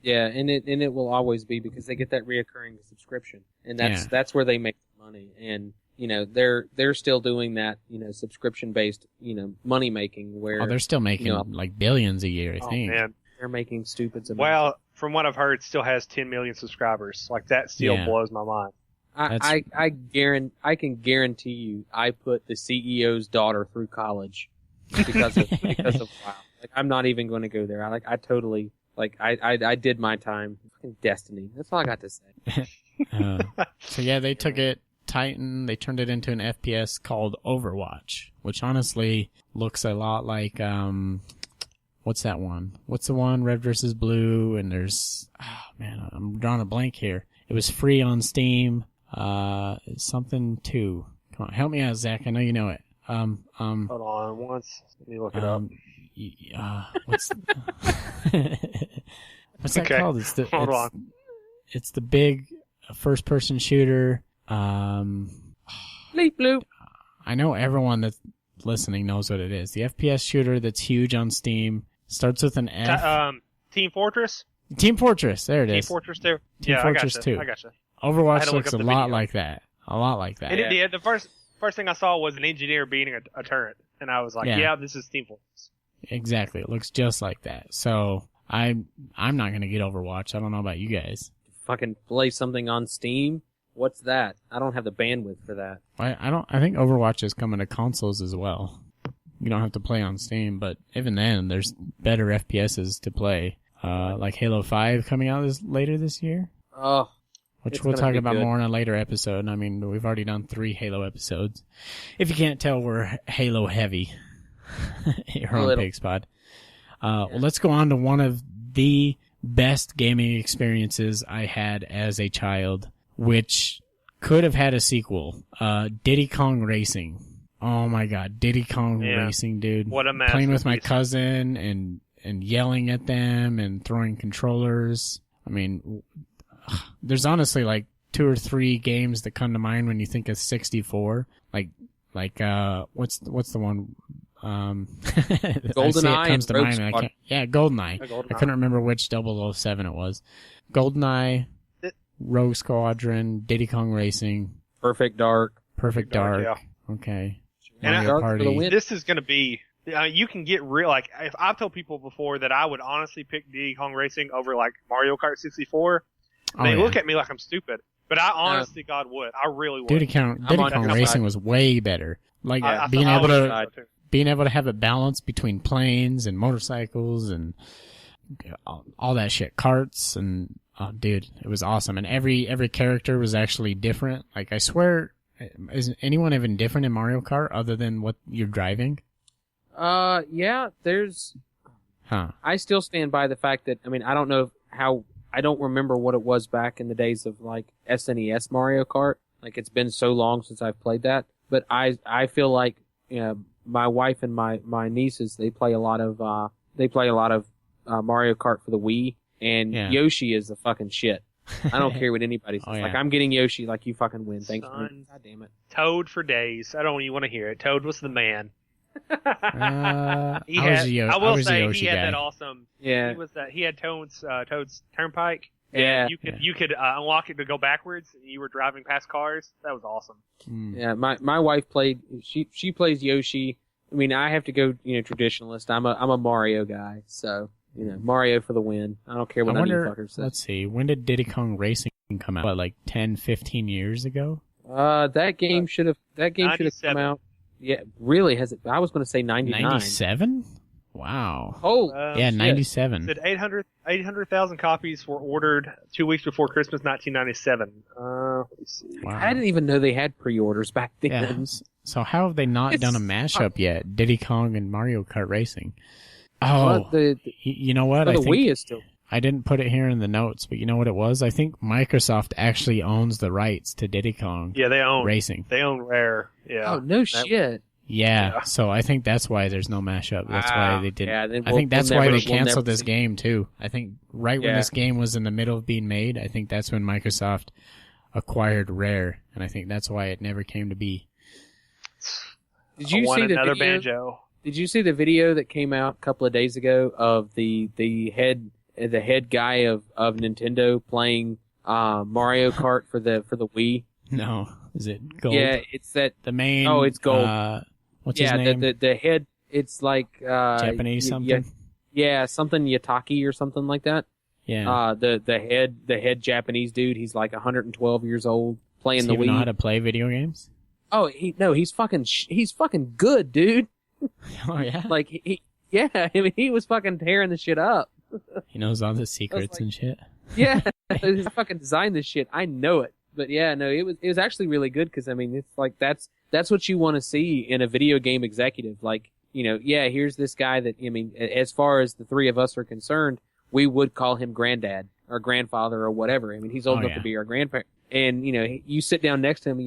Yeah, and it will always be because they get that reoccurring subscription, and that's where they make money. And they're still doing that subscription based money making where they're still making like billions a year. I think. Man. They're making stupid amounts. Well, from what I've heard, it still has 10 million subscribers. Like that still blows my mind. I can guarantee you, I put the CEO's daughter through college because of WoW. Like I'm not even going to go there. I did my time. Fucking Destiny. That's all I got to say. So yeah, they took it Titan. They turned it into an FPS called Overwatch, which honestly looks a lot like what's that one? What's the one? Red versus Blue, and there's I'm drawing a blank here. It was free on Steam. Something 2. Come on, help me out, Zach. I know you know it. Hold on once. Let me look it up. What's that called? It's the big first-person shooter. Bleep bloop. I know everyone that's listening knows what it is. The FPS shooter that's huge on Steam. Starts with an F. Team Fortress? Team Fortress, there it is. Team Fortress 2? Team Fortress 2. I gotcha. Overwatch looks a lot like that. A lot like that. And it did. The first thing I saw was an engineer beating a turret. And I was like, yeah, this is Team Fortress. Exactly. It looks just like that. So I'm not going to get Overwatch. I don't know about you guys. Fucking play something on Steam? What's that? I don't have the bandwidth for that. I think Overwatch is coming to consoles as well. You don't have to play on Steam, but even then, there's better FPSs to play. Like Halo 5 coming out later this year. Oh. Which we'll talk about more in a later episode. I mean, we've already done 3 Halo episodes. If you can't tell, we're Halo heavy here on Pigspod. Well, let's go on to one of the best gaming experiences I had as a child, which could have had a sequel. Diddy Kong Racing. Oh my god, Diddy Kong Racing, dude. What a masterpiece. Playing with my cousin and yelling at them and throwing controllers. I mean, there's honestly like 2 or 3 games that come to mind when you think of 64. Like what's the one? GoldenEye comes to mind. GoldenEye. GoldenEye. I couldn't remember which 007 it was. GoldenEye, Rogue Squadron, Diddy Kong Racing, Perfect Dark. Yeah. Okay. And Party. This is going to be. You can get real. Like if I've told people before that I would honestly pick Diddy Kong Racing over like Mario Kart 64, they look at me like I'm stupid. But I honestly, God would. I really would. Diddy Kong Racing was way better. Like being able to have a balance between planes and motorcycles and all that shit, carts and dude, it was awesome. And every character was actually different. Like I swear, is anyone even different in Mario Kart other than what you're driving? Yeah, there's. I still stand by the fact that I don't know how. I don't remember what it was back in the days of like SNES Mario Kart. Like it's been so long since I've played that. But I feel like my wife and my nieces they play a lot of Mario Kart for the Wii, and Yoshi is the fucking shit. I don't care what anybody says. Oh, yeah. Like, I'm getting Yoshi. Like, you fucking win. Thanks. Son. God damn it. Toad for days. I don't even want to hear it. Toad was the man. I was a Yoshi he had guy. that awesome. Yeah. He had Toad's Turnpike. Yeah. And you could unlock it to go backwards. And you were driving past cars. That was awesome. Mm. Yeah. My wife played. She plays Yoshi. I mean, I have to go. Traditionalist. I'm a Mario guy. So Mario for the win. I don't care what none of you fuckers say. Let's see. When did Diddy Kong Racing come out? What, like 10, 15 years ago? That game should have come out. Yeah, really? Has it? I was going to say 99. 97? Wow. Oh, yeah, shit. 97. Said 800,000 copies were ordered 2 weeks before Christmas 1997. Let me see. Wow. I didn't even know they had pre-orders back then. Yeah. So how have they not done a mashup yet? Diddy Kong and Mario Kart Racing. Oh, you know what? The Wii is still. I didn't put it here in the notes, but you know what it was? I think Microsoft actually owns the rights to Diddy Kong Yeah, they own Racing. They own Rare. Yeah. Oh, no shit. Yeah, so I think that's why there's no mashup. That's why they didn't. Yeah, I think that's why they canceled this see. game too. I think when this game was in the middle of being made, I think that's when Microsoft acquired Rare, and I think that's why it never came to be. Did you see another the video? banjo? Did you see the video that came out a couple of days ago of the head guy of Nintendo playing Mario Kart for the Wii? No, is it gold? Yeah, it's that. The main. Oh, it's gold. What's his name? the head. It's like Japanese something. Yeah, something Yataki or something like that. Yeah. The head Japanese dude. He's like 112 years old playing the Wii. Know how to play video games? Oh, he's fucking good, dude. Oh yeah. Like he was fucking tearing the shit up. He knows all the secrets and shit. Yeah, he fucking designed this shit. I know it. But yeah, no, it was actually really good because I mean, it's like that's what you want to see in a video game executive. Like, here's this guy that, I mean, as far as the three of us are concerned, we would call him granddad or grandfather or whatever. I mean, he's old enough to be our grandparent. And, you sit down next to him,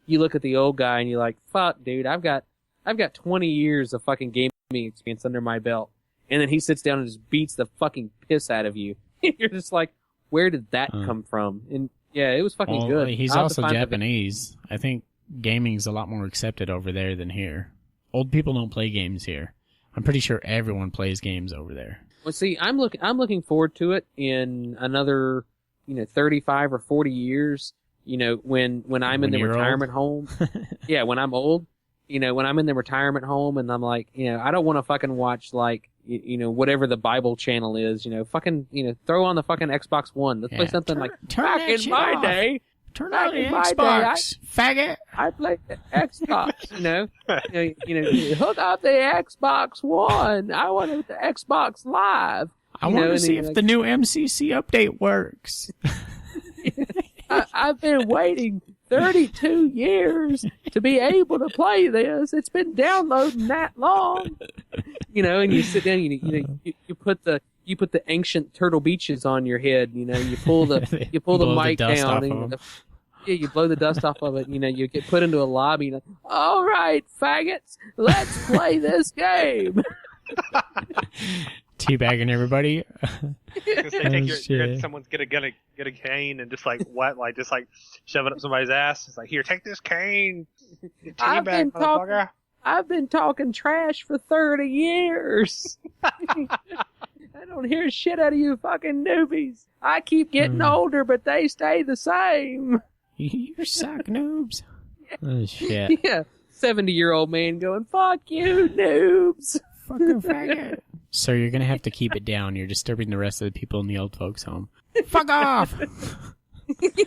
you look at the old guy and you're like, fuck, dude, I've got 20 years of fucking gaming experience under my belt. And then he sits down and just beats the fucking piss out of you. You're just like, where did that come from? And yeah, it was fucking good. He's also Japanese. I think gaming's a lot more accepted over there than here. Old people don't play games here. I'm pretty sure everyone plays games over there. Well, see, I'm looking forward to it in another, 35 or 40 years. When I'm in the retirement home. Yeah, when I'm old. When I'm in the retirement home and I'm like, I don't want to fucking watch like, whatever the Bible channel is, fucking, throw on the fucking Xbox One. Let's play something like back in my day. Turn on the Xbox, faggot. I played the Xbox, hook up the Xbox One. I want the Xbox Live. I want to see if the new MCC update works. I've been waiting 32 years to be able to play this. It's been downloading that long. And you sit down, you put the ancient Turtle Beaches on your head, you pull the mic down and you blow the dust off of it, you get put into a lobby, all right, faggots, let's play this game. Teabagging everybody. Someone's gonna get a cane and just like just shove it up somebody's ass. It's like, here, take this cane. I've been talking trash for 30 years. I don't hear shit out of you fucking newbies. I keep getting older, but they stay the same. You suck, noobs. Oh shit. Yeah, 70-year-old man going, fuck you, noobs. Fucking faggot. So you're gonna have to keep it down. You're disturbing the rest of the people in the old folks' home. Fuck off!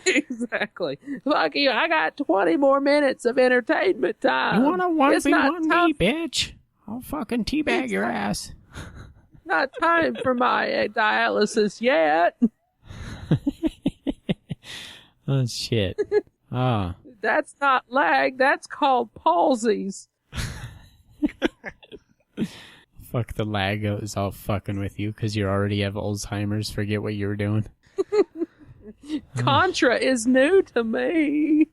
Exactly. Fuck you. I got 20 more minutes of entertainment time. You want a 1v1 me, bitch? I'll fucking teabag your ass. Not time for my dialysis yet. Oh shit. Ah. That's not lag. That's called palsies. Fuck, the lag is all fucking with you because you already have Alzheimer's. Forget what you were doing. Contra is new to me.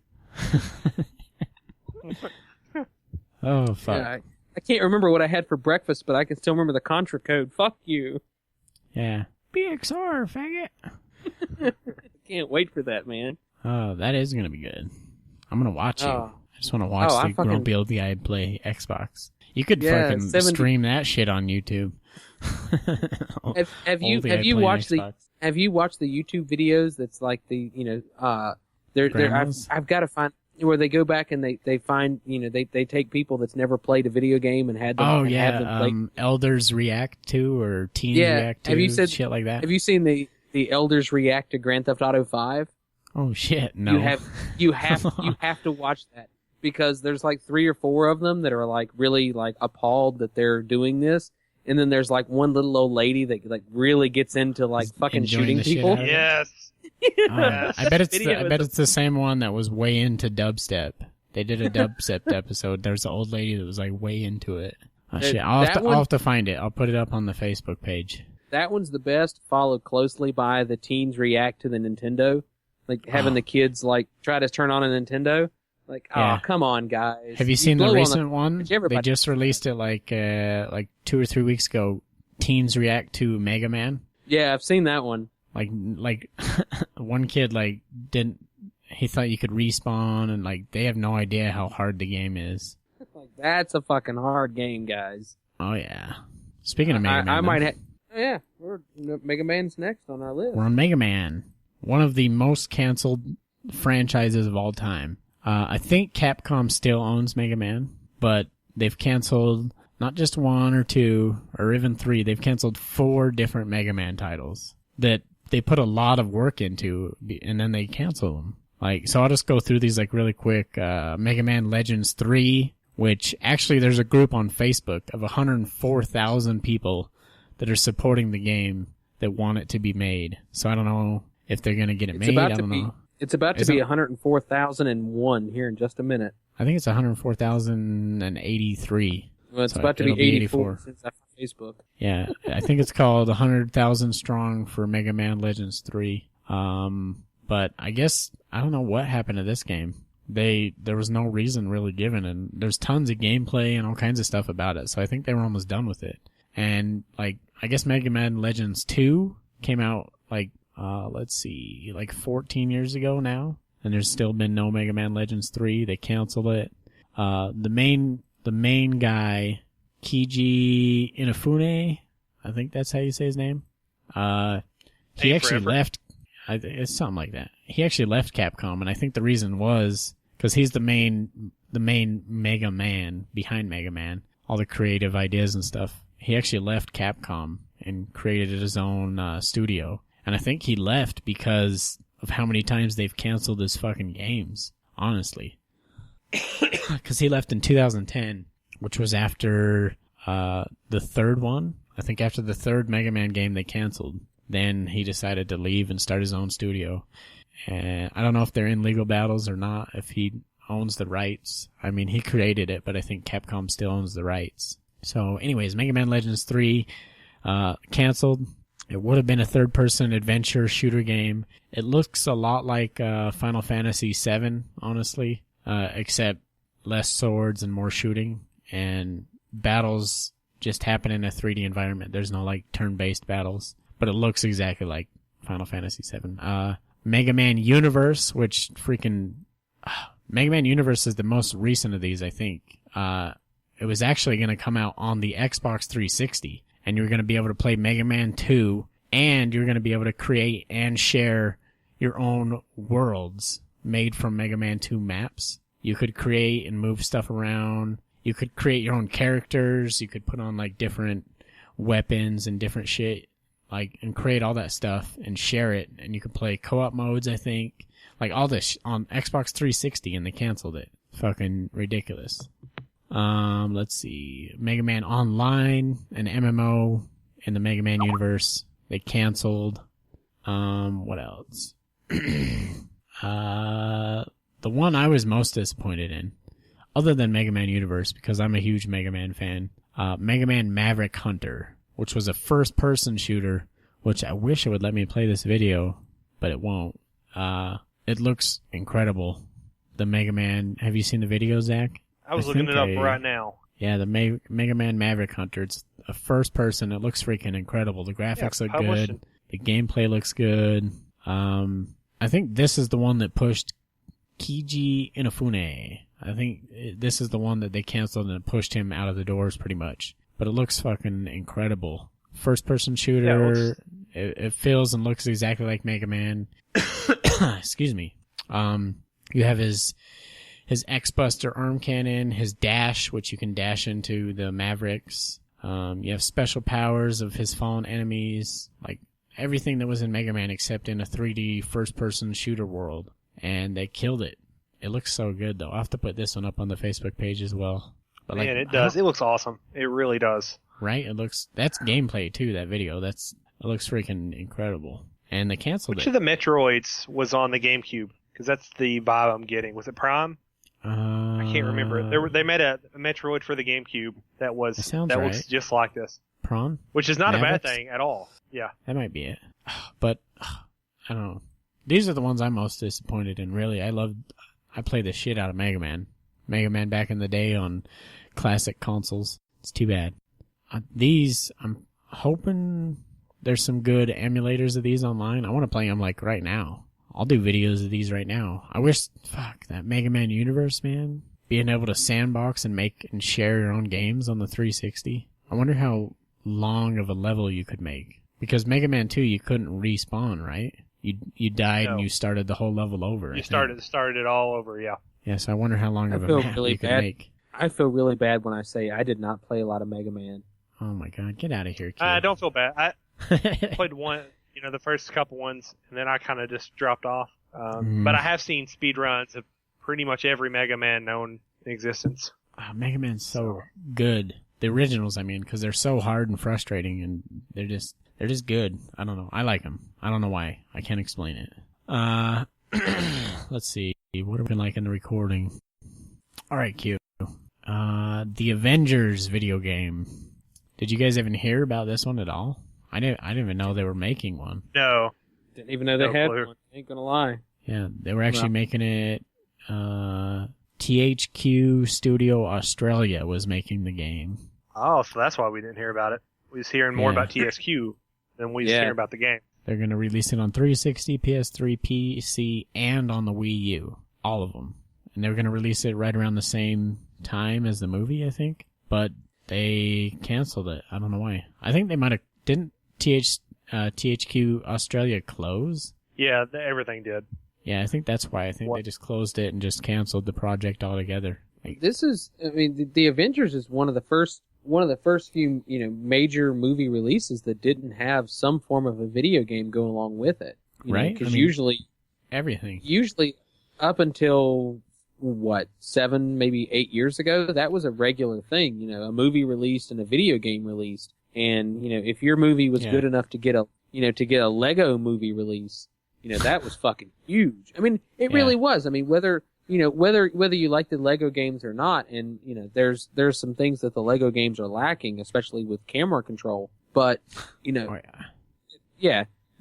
Oh, fuck. Yeah, I can't remember what I had for breakfast, but I can still remember the Contra code. Fuck you. Yeah. BXR, faggot. can't wait for that, man. Oh, that is gonna be good. I'm gonna watch you. Oh. I just want to watch the grumpy old guy play Xbox. You could fucking stream that shit on YouTube. Have you watched the YouTube videos? That's like the I've got to find where they go back and they find they take people that's never played a video game and had them. Have them play. Elders react to or teens react to shit like that. Have you seen the elders react to Grand Theft Auto 5? Oh shit, no. You have to watch that because there's like 3 or 4 of them that are like really like appalled that they're doing this. And then there's like one little old lady that like really gets into like fucking shooting people. Yes. I bet it's the same one that was way into dubstep. They did a dubstep episode. There's an old lady that was like way into it. Oh shit! I'll have to find it. I'll put it up on the Facebook page. That one's the best, followed closely by the teens react to the Nintendo, like having the kids like try to turn on a Nintendo. Like, oh, come on, guys! Have you seen the recent one? They just released it like 2 or 3 weeks ago. Teens react to Mega Man. Yeah, I've seen that one. Like one kid he thought you could respawn and like they have no idea how hard the game is. Like that's a fucking hard game, guys. Oh yeah. Speaking of Mega Man, Mega Man's next on our list. We're on Mega Man, one of the most canceled franchises of all time. I think Capcom still owns Mega Man, but they've canceled not just 1 or 2 or even 3. They've canceled 4 different Mega Man titles that they put a lot of work into, and then they cancel them. So I'll just go through these really quick. Mega Man Legends 3, which actually there's a group on Facebook of 104,000 people that are supporting the game that want it to be made. So I don't know if they're going to get it made. I don't know. It's about to be 104,001 here in just a minute. I think it's 104,083. Well, it's about to be 84 since I found Facebook. Yeah, I think it's called 100,000 Strong for Mega Man Legends 3. But I guess, I don't know what happened to this game. There was no reason really given, and there's tons of gameplay and all kinds of stuff about it, so I think they were almost done with it. And, I guess Mega Man Legends 2 came out, 14 years ago now, and there's still been no Mega Man Legends 3. They canceled it. The main guy, Keiji Inafune, I think that's how you say his name. He actually left. It's something like that. He actually left Capcom, and I think the reason was because he's the main Mega Man behind Mega Man, all the creative ideas and stuff. He actually left Capcom and created his own studio, and I think he left because of how many times they've canceled his fucking games. Honestly, because he left in 2010, which was after the third one. I think after the third Mega Man game they canceled. Then he decided to leave and start his own studio. And I don't know if they're in legal battles or not, if he owns the rights. I mean, he created it, but I think Capcom still owns the rights. So anyways, Mega Man Legends 3 canceled. It would have been a third-person adventure shooter game. It looks a lot like Final Fantasy VII, honestly, except less swords and more shooting. And battles just happen in a 3D environment. There's no turn-based battles. But it looks exactly like Final Fantasy VII. Mega Man Universe, which Mega Man Universe is the most recent of these, I think. It was actually going to come out on the Xbox 360, and you're going to be able to play Mega Man 2, and you're going to be able to create and share your own worlds made from Mega Man 2 maps. You could create and move stuff around. You could create your own characters. You could put on different weapons and different shit. And create all that stuff and share it, and you can play co-op modes, I think. All this on Xbox 360, and they canceled it. Fucking ridiculous. Let's see. Mega Man Online, an MMO in the Mega Man universe. They canceled. What else? The one I was most disappointed in, other than Mega Man Universe, because I'm a huge Mega Man fan, Mega Man Maverick Hunter, which was a first-person shooter, which I wish it would let me play this video, but it won't. It looks incredible. The Mega Man... Have you seen the video, Zach? I was looking it up right now. Yeah, the Mega Man Maverick Hunter. It's a first-person. It looks freaking incredible. The graphics look good. The gameplay looks good. I I think this is the one that pushed Keiji Inafune. I think this is the one that they canceled and pushed him out of the doors pretty much. But it looks fucking incredible. First-person shooter. It feels and looks exactly like Mega Man. Excuse me. You have his X-Buster arm cannon, his dash, which you can dash into the Mavericks. You have special powers of his fallen enemies, like everything that was in Mega Man except in a 3D first-person shooter world. And they killed it. It looks so good, though. I'll have to put this one up on the Facebook page as well. But Man, it does. It looks awesome. It really does. Right? That's gameplay, too, that video. It looks freaking incredible. And they canceled Which it. of the Metroids was on the GameCube? Because that's the vibe I'm getting. Was it Prime? I can't remember. They made a Metroid for the GameCube that looks right. just like this. Prawn? Which is not Mavericks? a bad thing at all. Yeah. That might be it. But, I don't know. These are the ones I'm most disappointed in, really. I played the shit out of Mega Man. Mega Man back in the day on classic consoles. It's too bad. These, I'm hoping there's some good emulators of these online. I want to play them, like, right now. I'll do videos of these right now. I wish, that Mega Man universe, man. Being able to sandbox and make and share your own games on the 360. I wonder how long of a level you could make. Because Mega Man 2, you couldn't respawn, right? You died and you started the whole level over. You started it all over, yeah. Yeah, so I wonder how long of a map you could make. I feel really bad when I say I did not play a lot of Mega Man. Oh my god, get out of here, kid. I don't feel bad. I played one, the first couple ones, and then I kind of just dropped off. But I have seen speedruns of pretty much every Mega Man known in existence. Mega Man's so good. The originals, I mean, because they're so hard and frustrating, and they're just good. I don't know. I like them. I don't know why. I can't explain it. Let's see. What have we been like in the recording? All right, Q. The Avengers video game. Did you guys even hear about this one at all? I didn't even know they were making one. No. Didn't even know they had one. Ain't gonna lie. Yeah, they were actually making it. THQ Studio Australia was making the game. Oh, so that's why we didn't hear about it. We was hearing more about TSQ than we was hearing about the game. They're going to release it on 360, PS3, PC, and on the Wii U. All of them. And they're going to release it right around the same time as the movie, I think. But they canceled it. I don't know why. I think they might have... Didn't THQ Australia close? Yeah, everything did. Yeah, I think that's why. I think they just closed it and just canceled the project altogether. This is... I mean, the Avengers is one of the first few, major movie releases that didn't have some form of a video game go along with it. Right? Because usually up until, 7, maybe 8 years ago, that was a regular thing. A movie released and a video game released. And, if your movie was good enough to get a Lego movie release, that was fucking huge. I mean, it really was. I mean, whether you like the Lego games or not, and, there's some things that the Lego games are lacking, especially with camera control. But,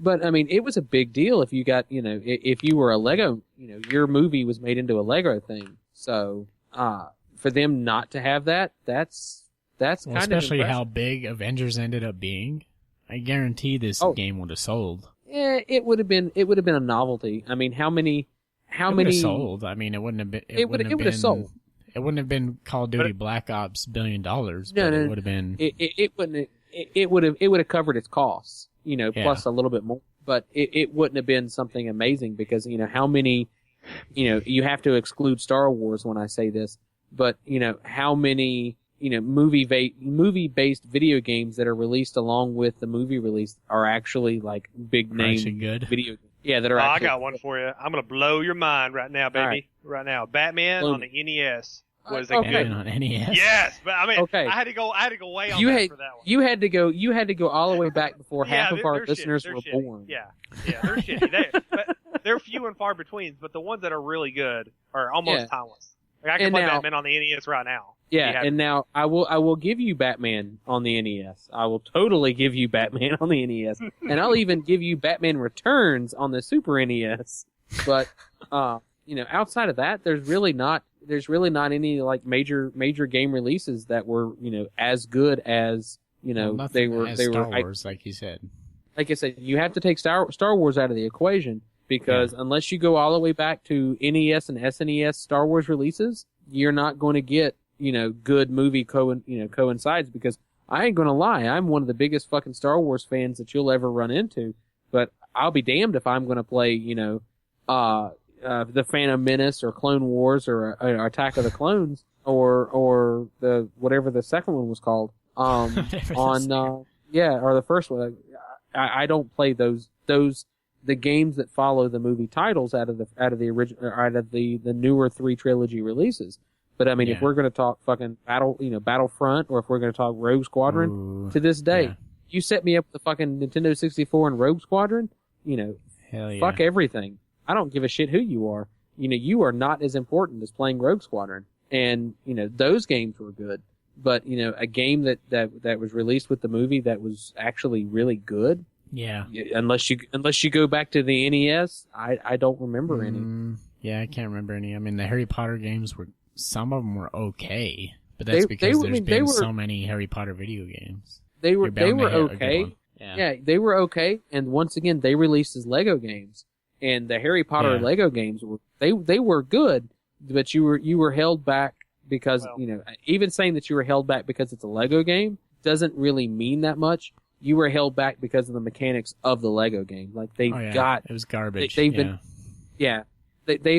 but, I mean, it was a big deal if you got, if you were a Lego, your movie was made into a Lego thing. So, for them not to have that, that's kind of especially impressive. how big Avengers ended up being. I guarantee this game would have sold. Yeah, it would have been a novelty. I mean, how many sold? I mean, it wouldn't have been. It would have sold. It wouldn't have been Call of Duty Black Ops $1 billion. But it would have been. It wouldn't. It would have covered its costs. Plus a little bit more. But it wouldn't have been something amazing because how many. You have to exclude Star Wars when I say this, but how many. Movie-based video games that are released along with the movie release are actually like big name good video games. Yeah, that are. I got one for you. I'm gonna blow your mind right now, baby. Right now, Batman on the NES was a good on NES. Yes, but I mean, I had to go way on for that one. You had to go all the way back before half of our listeners were born. Yeah, they're shitty. But they're few and far between. But the ones that are really good are almost timeless. Like I can play Batman on the NES right now. Yeah, and now I will give you Batman on the NES. I will totally give you Batman on the NES, and I'll even give you Batman Returns on the Super NES. But outside of that, there's really not any like major game releases that were as good as they were. Star Wars, like you said. Like I said, you have to take Star Wars out of the equation because unless you go all the way back to NES and SNES Star Wars releases, you're not going to get, good movie coincides, because I ain't going to lie, I'm one of the biggest fucking Star Wars fans that you'll ever run into, but I'll be damned if I'm going to play, the Phantom Menace or Clone Wars or Attack of the Clones or the whatever the second one was called or the first one. I don't play the games that follow the movie titles out of the original, out of the newer 3 trilogy releases. But I mean, if we're going to talk fucking Battlefront, or if we're going to talk Rogue Squadron, to this day, you set me up with the fucking Nintendo 64 and Rogue Squadron, Hell yeah. fuck everything. I don't give a shit who you are. You are not as important as playing Rogue Squadron. And, those games were good. But, a game that was released with the movie that was actually really good. Yeah. Unless you go back to the NES, I don't remember any. Yeah, I can't remember any. I mean, the Harry Potter games some of them were okay. But that's because there's been so many Harry Potter video games. They were okay. Yeah, they were okay. And once again, they released as Lego games. And the Harry Potter Lego games they were good, but you were held back because, even saying that you were held back because it's a Lego game doesn't really mean that much. You were held back because of the mechanics of the Lego game. Like it was garbage. They've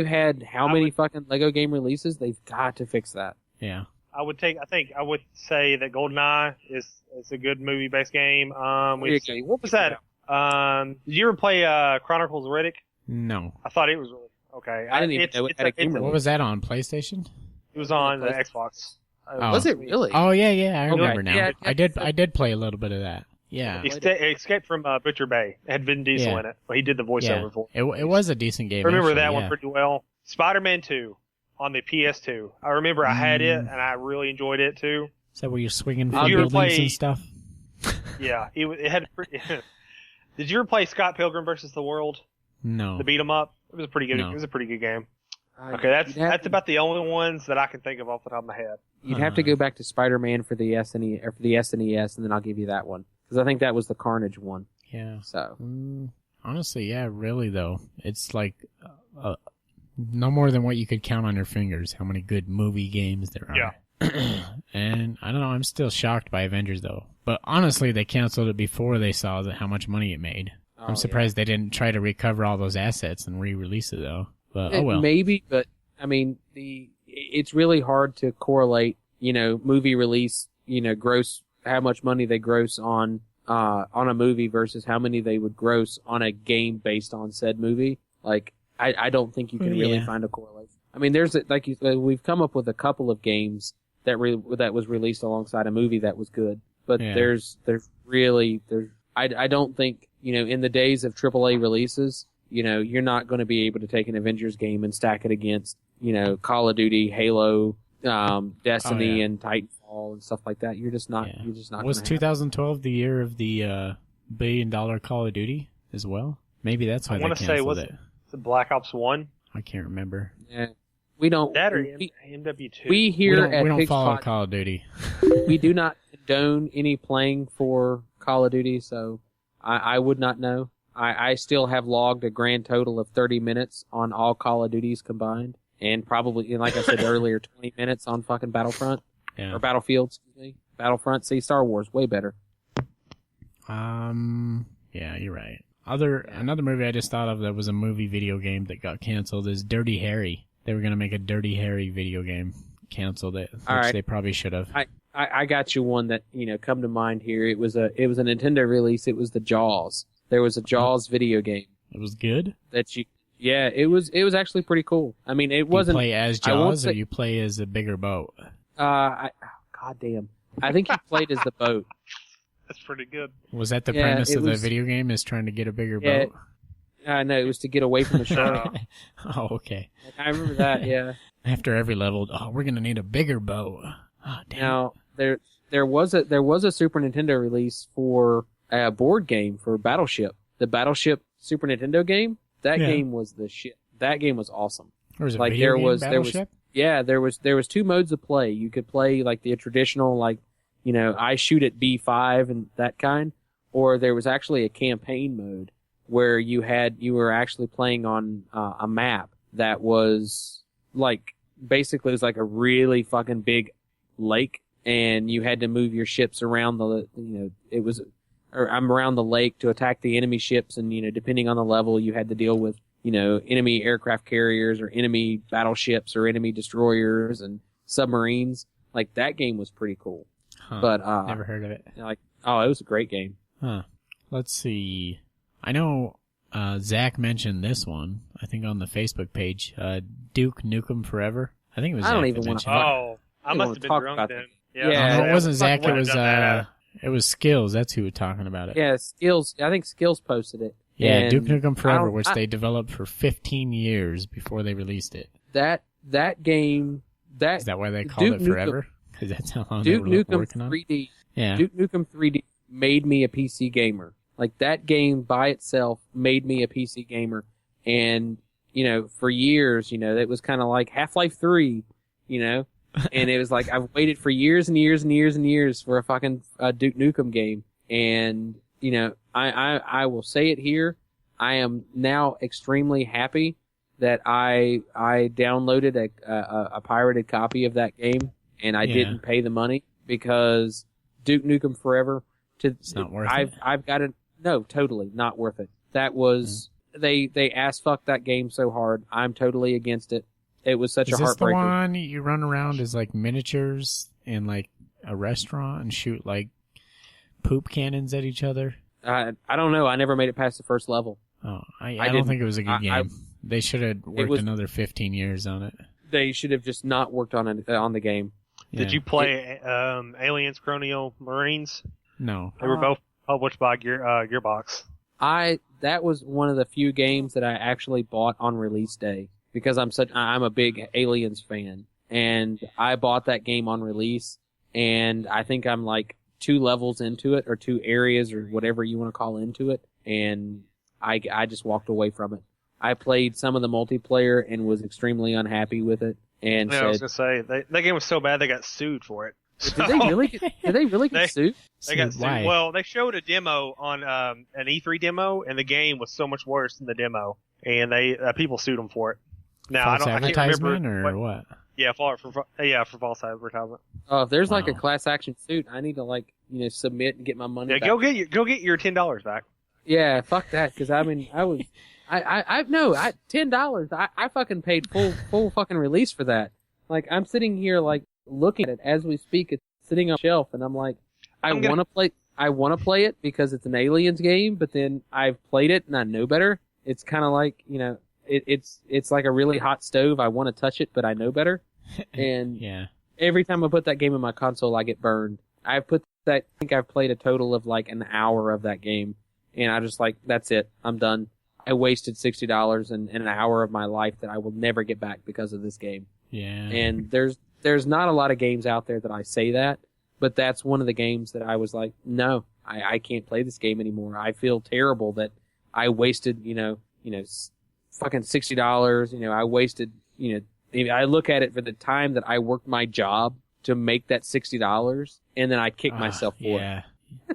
had how many fucking Lego game releases? They've got to fix that. Yeah. I would say that GoldenEye is a good movie-based game. What was that? Did you ever play Chronicles of Riddick? No. I thought it was really okay. I didn't even know it had a game. What was that on, PlayStation? It was on the Xbox. Was it really? Oh yeah, I remember now. Yeah, I did play a little bit of that. Yeah. Escape from Butcher Bay. It had Vin Diesel in it, but he did the voiceover for it. It was a decent game. I remember that one pretty well. Spider-Man 2 on the PS2. I remember I had it, and I really enjoyed it too. Is that where you're swinging from buildings and stuff? Yeah, it had. Did you ever play Scott Pilgrim versus the World? No. The beat 'em up. It was a pretty good. No. It was a pretty good game. Okay, that's about the only ones that I can think of off the top of my head. You'd have to go back to Spider-Man for the SNES, or for the SNES, and then I'll give you that one, because I think that was the Carnage one. Yeah. So. Honestly, yeah, really though, it's like no more than what you could count on your fingers how many good movie games there are. Yeah. And I don't know, I'm still shocked by Avengers though. But honestly, they canceled it before they saw how much money it made. I'm surprised they didn't try to recover all those assets and re-release it though. But oh well. Maybe, but I mean, it's really hard to correlate, movie release, gross, how much money they gross on a movie versus how many they would gross on a game based on said movie. Like, I don't think you can really find a correlation. I mean, we've come up with a couple of games that was released alongside a movie that was good, but I don't think, in the days of AAA releases, you're not going to be able to take an Avengers game and stack it against, Call of Duty, Halo, Destiny, and Titanfall and stuff like that. You're just not. You're just not. Was 2012 the year of the $1 billion Call of Duty as well? Maybe that's why they canceled it. Was it Black Ops 1? I can't remember. Yeah. We don't. That or MW2. We here we don't Pig's follow Pod, Call of Duty. we do not condone any playing for Call of Duty, so I would not know. I still have logged a grand total of 30 minutes on all Call of Duties combined, and probably, like I said earlier, 20 minutes on fucking Battlefront or Battlefield. Excuse me, Battlefront. See, Star Wars, way better. Yeah, you're right. Another movie I just thought of that was a movie video game that got canceled is Dirty Harry. They were gonna make a Dirty Harry video game. Canceled it, which they probably should have. I got you one that come to mind here. It was a Nintendo release. It was the Jaws. There was a Jaws video game. It was good. It was actually pretty cool. I mean, it wasn't. You play as Jaws, or you play as a bigger boat? God damn. I think you played as the boat. That's pretty good. Was that the premise of the video game? Is trying to get a bigger boat? No, it was to get away from the shark. Oh, okay. I remember that. Yeah. After every level, we're gonna need a bigger boat. Oh, damn. Now there was a Super Nintendo release for a board game for Battleship. The Battleship Super Nintendo game. That game was the shit. That game was awesome. There was a video game, Battleship? There was 2 modes of play. You could play like the traditional, I shoot at B5 and that kind, or there was actually a campaign mode where you were actually playing on a map that was like basically it was like a really fucking big lake, and you had to move your ships around around the lake to attack the enemy ships, and depending on the level you had to deal with enemy aircraft carriers or enemy battleships or enemy destroyers and submarines. Like that game was pretty cool. Huh. But never heard of it. It was a great game. Huh. Let's see. I know Zack mentioned this one, I think on the Facebook page. Duke Nukem Forever. I think it was Zack that mentioned it. Oh, I must have been drunk then. Yeah. No, it wasn't Zack. It was Skills. That's who was talking about it. Yeah, Skills. I think Skills posted it. Yeah, Duke Nukem Forever, which they developed for 15 years before they released it. That game. Is that why they called it Forever? Because that's how long they were working on it? 3D. Yeah. Duke Nukem 3D made me a PC gamer. Like, that game by itself made me a PC gamer. And, for years, it was kind of like Half-Life 3, and it was like, I've waited for years and years and years and years for a fucking Duke Nukem game. And, I will say it here. I am now extremely happy that I downloaded a pirated copy of that game, and I didn't pay the money, because Duke Nukem Forever, it's not worth it. I've got to, no, totally not worth it. That was, they ass fucked that game so hard. I'm totally against it. It was such a heartbreaker. Is this the one you run around as like miniatures in like a restaurant and shoot like poop cannons at each other? I don't know. I never made it past the first level. Oh, I don't think it was a good game. They should have worked another 15 years on it. They should have just not worked on it on the game. Yeah. Did you play Aliens Colonial Marines? No. They were both published by Gearbox. That was one of the few games that I actually bought on release day, because I'm a big Aliens fan, and I bought that game on release, and I think I'm like 2 levels into it, or 2 areas, or whatever you want to call into it, and I just walked away from it. I played some of the multiplayer and was extremely unhappy with it. And I was gonna say that game was so bad they got sued for it. Did they really get sued? They got sued. Why? Well, they showed a demo on an E3 demo, and the game was so much worse than the demo, and they people sued them for it. Now false I can't remember what? Yeah, for false advertisement. Oh, if there's like a class action suit, I need to submit and get my money back. Go get your $10 back. Yeah, fuck that, because I mean $10. I fucking paid full fucking release for that. Like, I'm sitting here like looking at it as we speak. It's sitting on the shelf, and I'm like, I want to play it because it's an Aliens game, but then I've played it and I know better. It's kind of like, it's like a really hot stove. I want to touch it, but I know better. And every time I put that game in my console, I get burned. I think I've played a total of like an hour of that game, and I just like, that's it. I'm done. I wasted $60 and an hour of my life that I will never get back because of this game. Yeah. And there's not a lot of games out there that I say that, but that's one of the games that I was like, no, I can't play this game anymore. I feel terrible that I wasted, fucking $60. I wasted, I look at it for the time that I worked my job to make that $60, and then I kick myself for it. Yeah.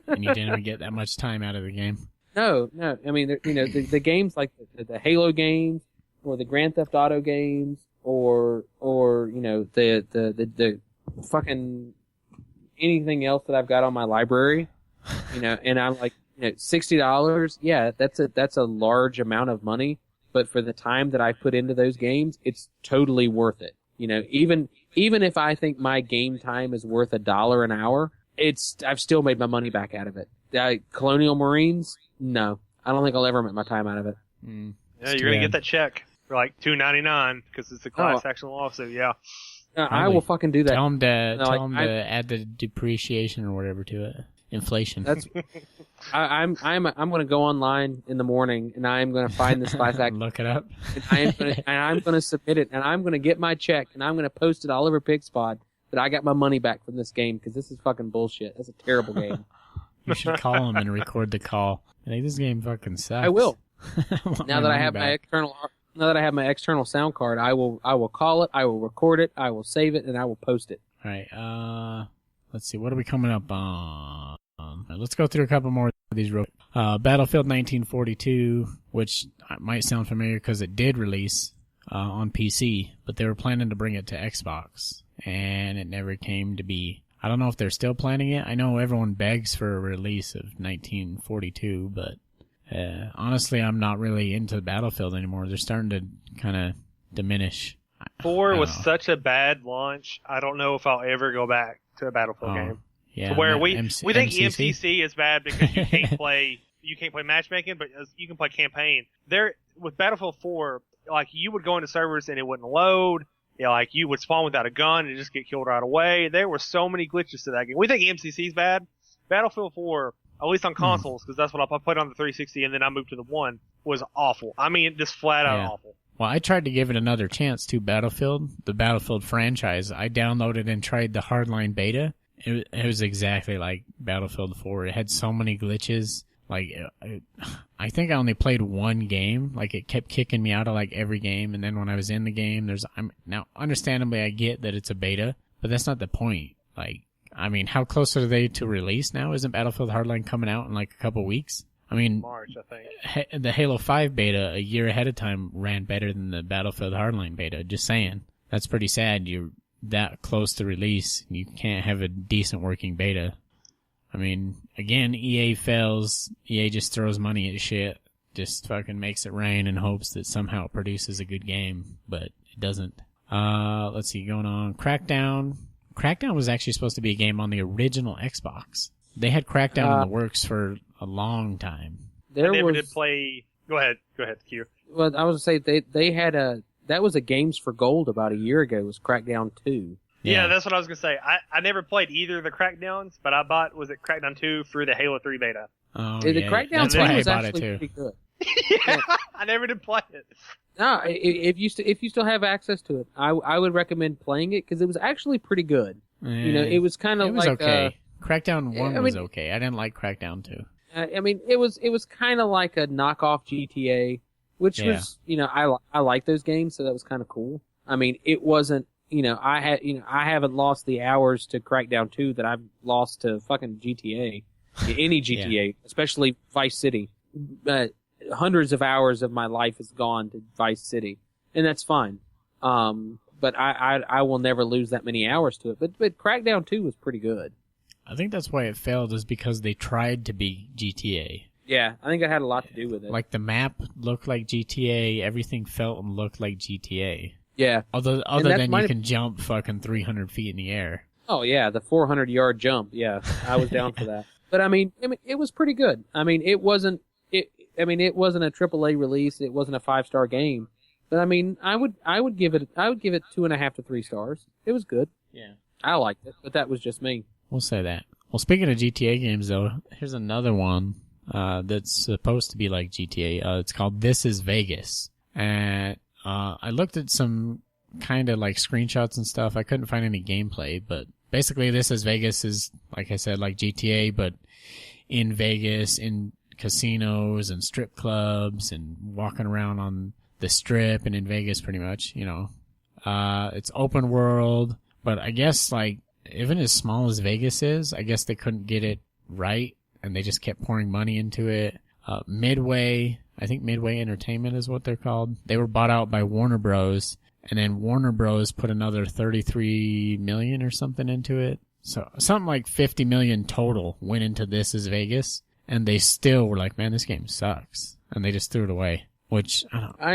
And you didn't even get that much time out of the game. No. I mean, the games like the Halo games, or the Grand Theft Auto games, or the fucking anything else that I've got on my library, and I'm like, $60. Yeah, that's a large amount of money, but for the time that I put into those games, it's totally worth it. Even if I think my game time is worth $1 an hour, I've still made my money back out of it. Colonial Marines, no, I don't think I'll ever make my time out of it. Yeah, you're gonna get that check for like $2.99 because it's a class action lawsuit. Yeah, I will fucking do that. Tell them to add the depreciation or whatever to it. Inflation. That's. I'm going to go online in the morning, and I'm going to find this class action. Look it up. And I'm going to submit it, and I'm going to get my check, and I'm going to post it all over Pigspot that I got my money back from this game, because this is fucking bullshit. That's a terrible game. You should call them and record the call. I think this game fucking sucks. I will. Now that I have my external sound card, I will call it, I will record it, I will save it, and I will post it. All right. Let's see. What are we coming up on? let's go through a couple more of these real Battlefield 1942, which might sound familiar because it did release on PC, but they were planning to bring it to Xbox, and it never came to be. I don't know if they're still planning it. I know everyone begs for a release of 1942, but honestly, I'm not really into Battlefield anymore. They're starting to kind of diminish. 4 was such a bad launch. I don't know if I'll ever go back to a Battlefield game. Yeah, to where we think MCC is bad because you can't play matchmaking, but you can play campaign. There with Battlefield 4, like you would go into servers and it wouldn't load. Yeah, like you would spawn without a gun and just get killed right away. There were so many glitches to that game. We think MCC is bad. Battlefield 4, at least on consoles, because that's what I played on the 360, and then I moved to the One, was awful. I mean, just flat out awful. Well, I tried to give it another chance to Battlefield, the Battlefield franchise. I downloaded and tried the Hardline beta. It was exactly like Battlefield 4. It had so many glitches. Like, I think I only played one game. Like, it kept kicking me out of, like, every game. And then when I was in the game, now, understandably, I get that it's a beta, but that's not the point. Like, I mean, how close are they to release now? Isn't Battlefield Hardline coming out in, like, a couple weeks? I mean, March, I think. The Halo 5 beta a year ahead of time ran better than the Battlefield Hardline beta. Just saying. That's pretty sad. You're that close to release. You can't have a decent working beta. I mean, again, EA fails. EA just throws money at shit. Just fucking makes it rain and hopes that somehow it produces a good game, but it doesn't. Let's see, going on. Crackdown. Crackdown was actually supposed to be a game on the original Xbox. They had Crackdown in the works for a long time. I never did play. Go ahead, Q. Well, I was gonna say they had that was a Games for Gold about a year ago. Was Crackdown 2. Yeah, that's what I was gonna say. I never played either of the Crackdowns, but I bought Crackdown 2 through the Halo 3 beta. Oh, the Crackdown 2 was actually pretty good. Yeah, I never did play it. No, if you still have access to it, I would recommend playing it because it was actually pretty good. You know, it was kind of like okay. Crackdown 1 was okay. I didn't like Crackdown 2. I mean, it was kind of like a knockoff GTA, which was, you know, I like those games, so that was kind of cool. I mean, it wasn't, I haven't lost the hours to Crackdown 2 that I've lost to fucking GTA, any GTA, especially Vice City. But hundreds of hours of my life has gone to Vice City, and that's fine. But I will never lose that many hours to it. But Crackdown 2 was pretty good. I think that's why it failed, is because they tried to be GTA. Yeah, I think that had a lot to do with it. Like, the map looked like GTA, everything felt and looked like GTA. Yeah. Other than you can jump fucking 300 feet in the air. Oh, yeah, the 400-yard jump. Yeah, I was down for that. But, I mean, it was pretty good. I mean, it wasn't a AAA release. It wasn't a 5-star game. But, I mean, I would give it 2.5 to 3 stars. It was good. Yeah. I liked it, but that was just me. We'll say that. Well, speaking of GTA games, though, here's another one that's supposed to be like GTA. It's called This Is Vegas. And I looked at some kind of like screenshots and stuff. I couldn't find any gameplay, but basically This Is Vegas is, like I said, like GTA, but in Vegas, in casinos and strip clubs and walking around on the strip and in Vegas pretty much, It's open world, but I guess like even as small as Vegas is, I guess they couldn't get it right, and they just kept pouring money into it. Midway, I think Midway Entertainment is what they're called. They were bought out by Warner Bros., and then Warner Bros. Put another $33 million or something into it. So something like $50 million total went into This Is Vegas, and they still were like, man, this game sucks. And they just threw it away, which I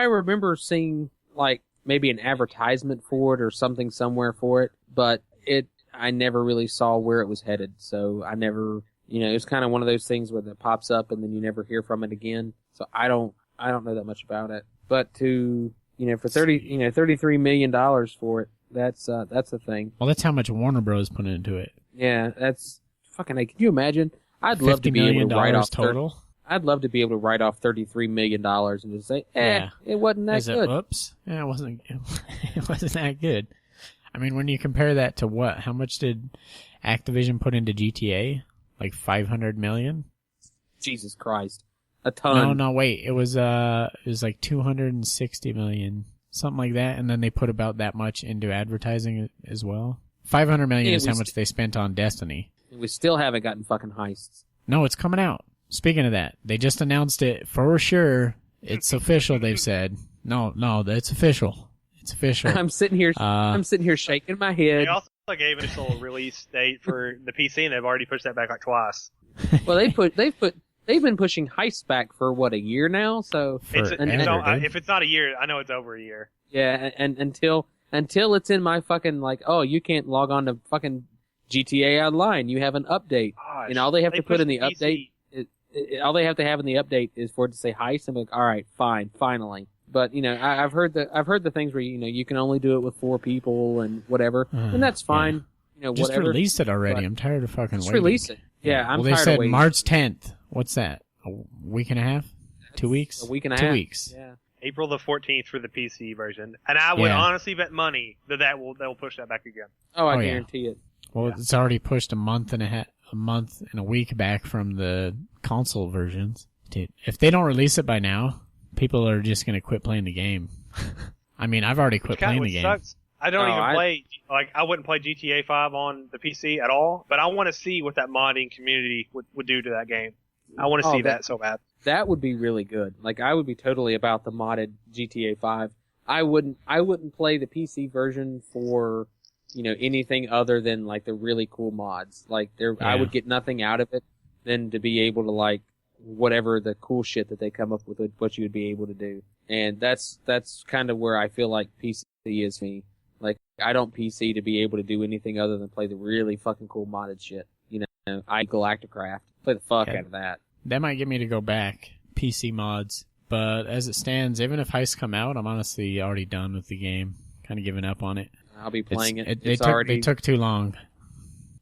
remember seeing like maybe an advertisement for it or something somewhere for it, but I never really saw where it was headed. So I never, it was kind of one of those things where that pops up and then you never hear from it again. So I don't know that much about it, but for $33 million for it, that's a thing. Well, that's how much Warner Bros. Put into it. Yeah, that's fucking, can you imagine? I'd love to be able to write off total. I'd love to be able to write off $33 million and just say, it wasn't that good. Oops. Yeah, it wasn't that good. I mean, when you compare that to what? How much did Activision put into GTA? Like $500 million? Jesus Christ. A ton. No, wait. It was like $260 million. Something like that. And then they put about that much into advertising as well. $500 million Yeah, is how much they spent on Destiny. We still haven't gotten fucking heists. No, it's coming out. Speaking of that, they just announced it for sure. It's official, they've said. No, it's official. It's official. I'm sitting here shaking my head. They also gave an initial release date for the PC, and they've already pushed that back like twice. Well, they've been pushing heists back for what, a year now. So if it's not a year, I know it's over a year. Yeah, and until it's in my fucking like, oh, you can't log on to fucking GTA Online. You have an update, Gosh, and all they have to put in the PC. update. All they have to have in the update is for it to say heist, and be like, all right, fine, finally. But I've heard the things where you can only do it with 4 people and whatever, and that's fine. Yeah. Just Whatever. release it already. I'm tired of fucking waiting. Release it. Yeah, I'm well, tired they said of waiting. March 10th. What's that? A week and a half? 2 weeks? A week and a 2 half. weeks. Yeah. April the 14th for the PC version, and I would honestly bet money they'll push that back again. Oh, I guarantee it. Well, it's already pushed a month and a week back from the console versions. Dude, if they don't release it by now, people are just gonna quit playing the game. I mean, I've already quit playing the game. Sucks. I don't even play, I wouldn't play GTA 5 on the PC at all, but I want to see what that modding community would do to that game. I want to see that so bad. That would be really good. Like, I would be totally about the modded GTA 5. I wouldn't play the PC version for, anything other than, like, the really cool mods. Like, I would get nothing out of it than to be able to, like, whatever the cool shit that they come up with, what you would be able to do. And that's kind of where I feel like PC is me. Like, I don't PC to be able to do anything other than play the really fucking cool modded shit. I Galacticraft. Play the fuck out of that. That might get me to go back. PC mods. But as it stands, even if heists come out, I'm honestly already done with the game. Kind of giving up on it. I'll be playing it. They took too long.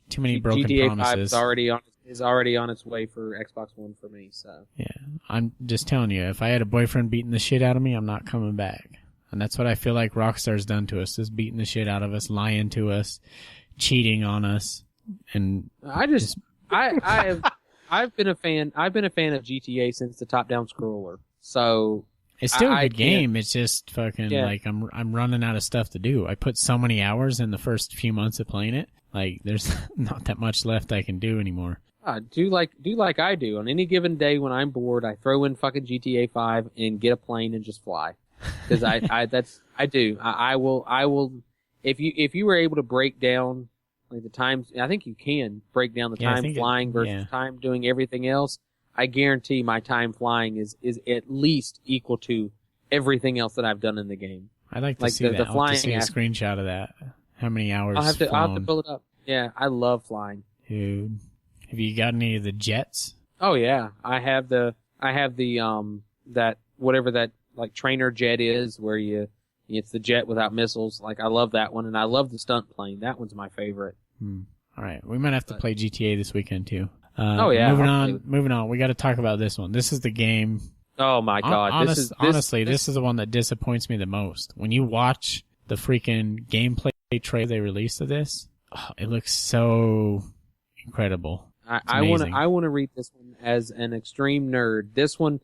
Too many broken GTA promises. 5 is already on its way for Xbox One for me, so. Yeah. I'm just telling you, if I had a boyfriend beating the shit out of me, I'm not coming back. And that's what I feel like Rockstar's done to us, is beating the shit out of us, lying to us, cheating on us, and I've been a fan of GTA since the top-down scroller. So it's still a good game. It's just fucking like I'm running out of stuff to do. I put so many hours in the first few months of playing it. Like there's not that much left I can do anymore. Do like I do. On any given day when I'm bored, I throw in fucking GTA 5 and get a plane and just fly. Because I will. If you were able to break down like the times, I think you can break down the time flying versus time doing everything else. I guarantee my time flying is at least equal to everything else that I've done in the game. I'd like to see that. I'll have to see a screenshot of that. How many hours? I'll have to pull it up. Yeah, I love flying. Dude, have you got any of the jets? Oh yeah, I have the that whatever that like trainer jet is where it's the jet without missiles. Like I love that one, and I love the stunt plane. That one's my favorite. All right, we might have to play GTA this weekend too. Moving on. We got to talk about this one. This is the game. Oh my god! Honestly, this is the one that disappoints me the most. When you watch the freaking gameplay trailer they released of this, it looks so incredible. I want to read this one as an extreme nerd. This one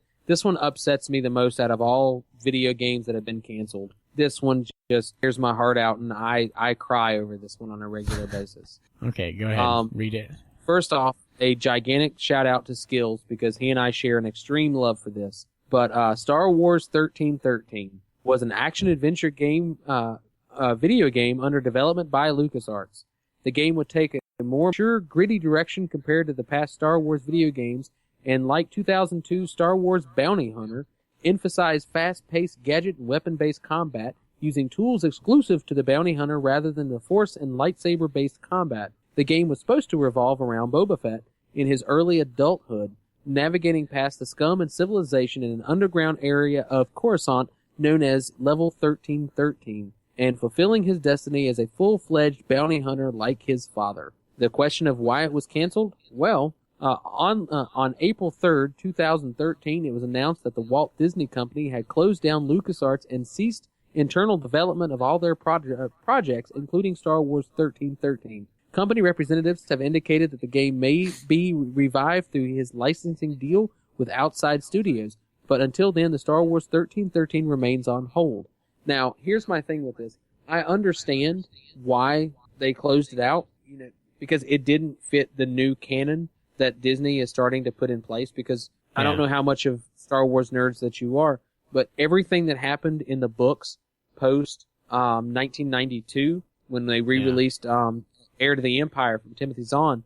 upsets me the most out of all video games that have been canceled. This one just tears my heart out, and I cry over this one on a regular basis. Okay, go ahead. Read it. First off, a gigantic shout out to Skills because he and I share an extreme love for this. But Star Wars 1313 was an action-adventure game, video game under development by LucasArts. The game would take a more mature, gritty direction compared to the past Star Wars video games, and like 2002 Star Wars Bounty Hunter, emphasize fast-paced gadget and weapon-based combat using tools exclusive to the Bounty Hunter rather than the Force and lightsaber-based combat. The game was supposed to revolve around Boba Fett in his early adulthood, navigating past the scum and civilization in an underground area of Coruscant known as Level 1313, and fulfilling his destiny as a full-fledged bounty hunter like his father. The question of why it was canceled? Well, on April 3rd, 2013, it was announced that the Walt Disney Company had closed down LucasArts and ceased internal development of all their projects, including Star Wars 1313. Company representatives have indicated that the game may be revived through his licensing deal with outside studios, but until then, the Star Wars 1313 remains on hold. Now, here's my thing with this. I understand why they closed it out, because it didn't fit the new canon that Disney is starting to put in place. Because I don't know how much of Star Wars nerds that you are, but everything that happened in the books post 1992, when they re-released Heir to the Empire from Timothy Zahn,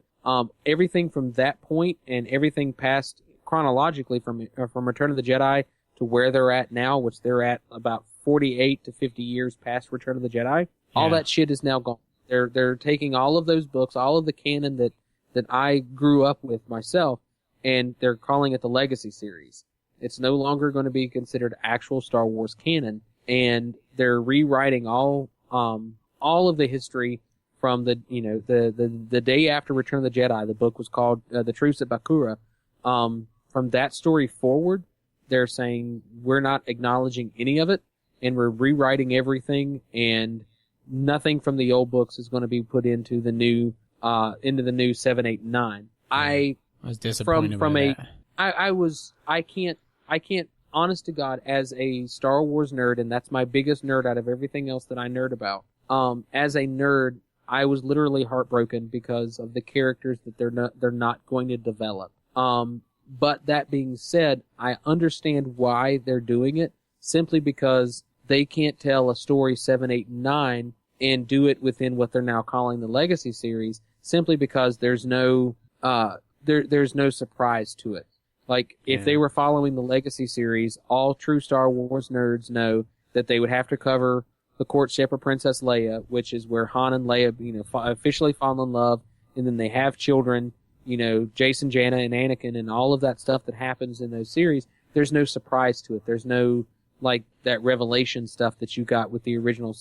everything from that point and everything past chronologically from Return of the Jedi to where they're at now, which they're at about 48 to 50 years past Return of the Jedi, all that shit is now gone. They're taking all of those books, all of the canon that I grew up with myself, and they're calling it the Legacy series. It's no longer going to be considered actual Star Wars canon, and they're rewriting all of the history from the day after Return of the Jedi. The book was called The Truce at Bakura. From that story forward, they're saying we're not acknowledging any of it, and we're rewriting everything, and nothing from the old books is going to be put into the new 7, 8, and 9. I was disappointed by that. I can't, honest to God, as a Star Wars nerd, and that's my biggest nerd out of everything else that I nerd about. As a nerd, I was literally heartbroken because of the characters that they're not going to develop. But that being said, I understand why they're doing it, simply because they can't tell a story 7, 8, and 9 and do it within what they're now calling the Legacy series, simply because there's no surprise to it. Like, if they were following the Legacy series, all true Star Wars nerds know that they would have to cover the courtship of Princess Leia, which is where Han and Leia, officially fall in love, and then they have children, Jason, Janna, and Anakin, and all of that stuff that happens in those series. There's no surprise to it. There's no, like, that revelation stuff that you got with the original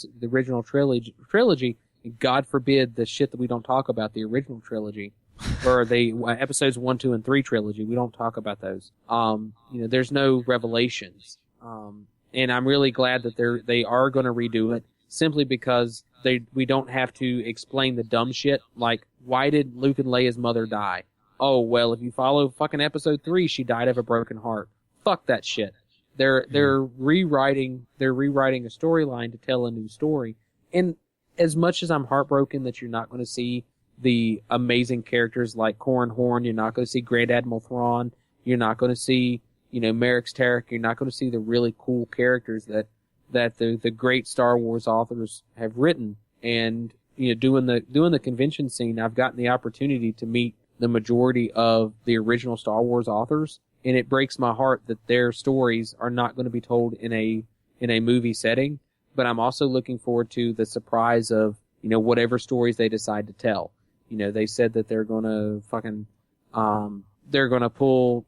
trilogy. God forbid the shit that we don't talk about the original trilogy. Or the episodes 1, 2, and 3 trilogy. We don't talk about those. There's no revelations. And I'm really glad that they are going to redo it, simply because we don't have to explain the dumb shit, like, why did Luke and Leia's mother die? Oh, well, if you follow fucking episode 3, she died of a broken heart. Fuck that shit. They're rewriting a storyline to tell a new story. And as much as I'm heartbroken that you're not going to see the amazing characters like Corran Horn, you're not going to see Grand Admiral Thrawn, you're not going to see, Merrick's Tarek, you're not going to see the really cool characters that the great Star Wars authors have written. And, doing the convention scene, I've gotten the opportunity to meet the majority of the original Star Wars authors, and it breaks my heart that their stories are not going to be told in a movie setting. But I'm also looking forward to the surprise of, whatever stories they decide to tell. They said that they're going to they're going to pull,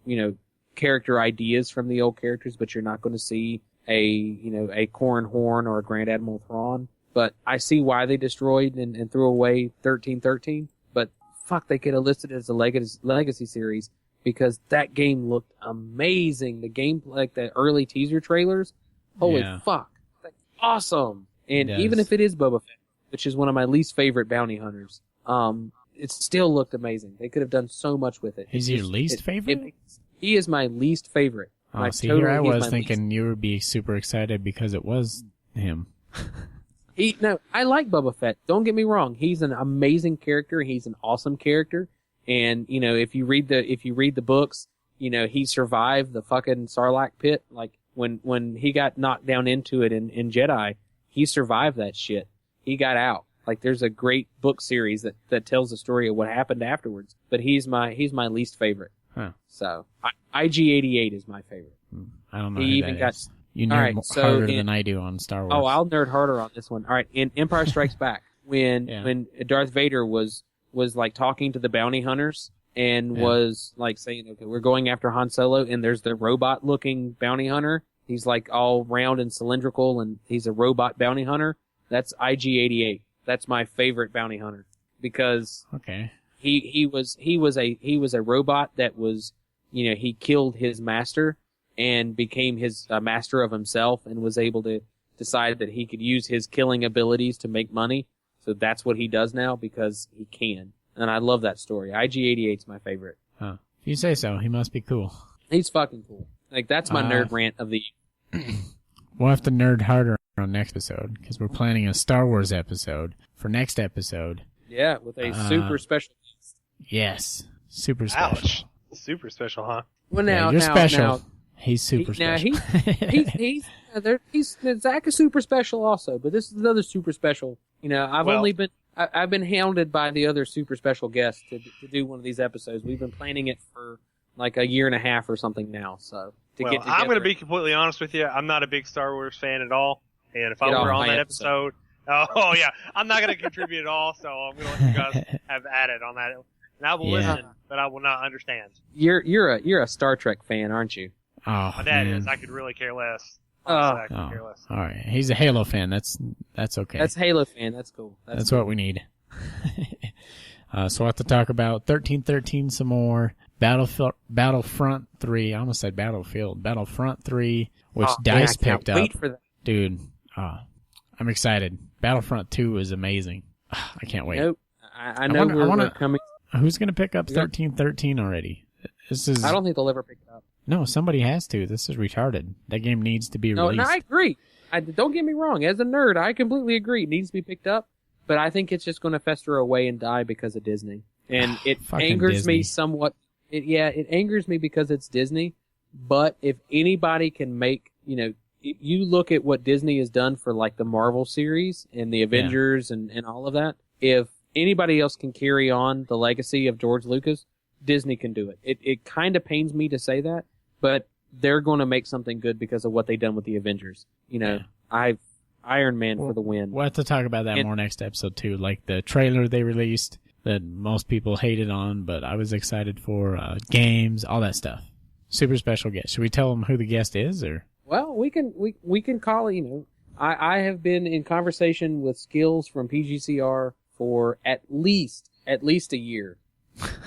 character ideas from the old characters, but you're not going to see a Corran Horn or a Grand Admiral Thrawn. But I see why they destroyed and threw away 1313. But fuck, they could have listed it as a Legacy series, because that game looked amazing. The game, like the early teaser trailers, holy fuck, that's awesome. And even if it is Boba Fett, which is one of my least favorite bounty hunters, it still looked amazing. They could have done so much with it. He's your least favorite? He is my least favorite. Oh, see, here I was thinking you would be super excited because it was him. I like Boba Fett. Don't get me wrong. He's an amazing character. He's an awesome character. And, if you read the books, he survived the fucking Sarlacc pit. Like, when he got knocked down into it in Jedi, he survived that shit. He got out. Like, there's a great book series that tells the story of what happened afterwards. But he's my least favorite. Huh. So, IG-88 is my favorite. I don't know he even got. You nerd harder than I do on Star Wars. Oh, I'll nerd harder on this one. All right, in Empire Strikes Back, when Darth Vader was like talking to the bounty hunters and was like saying, okay, we're going after Han Solo, and there's the robot looking bounty hunter. He's like all round and cylindrical, and he's a robot bounty hunter. That's IG-88. That's my favorite bounty hunter, because he was a robot that was, he killed his master and became his master of himself, and was able to decide that he could use his killing abilities to make money. So that's what he does now, because he can. And I love that story. IG-88's my favorite. Huh. If you say so, he must be cool. He's fucking cool. Like, that's my nerd rant of the We'll have to nerd harder on next episode because we're planning a Star Wars episode for next episode. Yeah, with a super special guest. Yes, super special. Ouch. Super special, huh? Well, You're special. He's super special. Zack is super special also, but this is another super special. You know, I've been hounded by the other super special guests to do one of these episodes. We've been planning it for like a year and a half or something now. So I'm going to be completely honest with you. I'm not a big Star Wars fan at all, and if I were on that episode, I'm not going to contribute at all. So I'm going to let you guys have at it on that. And I will listen, but I will not understand. You're a Star Trek fan, aren't you? Oh, my dad is. I could really care less. All right. He's a Halo fan. That's okay. That's Halo fan. That's cool. That's what we need. So we'll have to talk about 1313 some more. Battlefront 3. I almost said Battlefield. Battlefront 3, which DICE picked up. Wait for that. Dude, I'm excited. Battlefront 2 is amazing. I can't wait. Nope. I know we're coming. Who's going to pick up 1313 already? I don't think they'll ever pick it up. No, somebody has to. This is retarded. That game needs to be released. No, I agree. Don't get me wrong. As a nerd, I completely agree. It needs to be picked up. But I think it's just going to fester away and die because of Disney. And it angers me somewhat. It angers me because it's Disney. But if anybody can make, you look at what Disney has done for like the Marvel series and the Avengers and all of that. If anybody else can carry on the legacy of George Lucas, Disney can do it. It kind of pains me to say that, but they're going to make something good because of what they've done with the Avengers. Iron Man for the win. We'll have to talk about that more next episode too. Like the trailer they released that most people hated on, but I was excited for, games, all that stuff. Super special guest. Should we tell them who the guest is, or? Well, we can call it, I have been in conversation with Skills from PGCR for at least a year,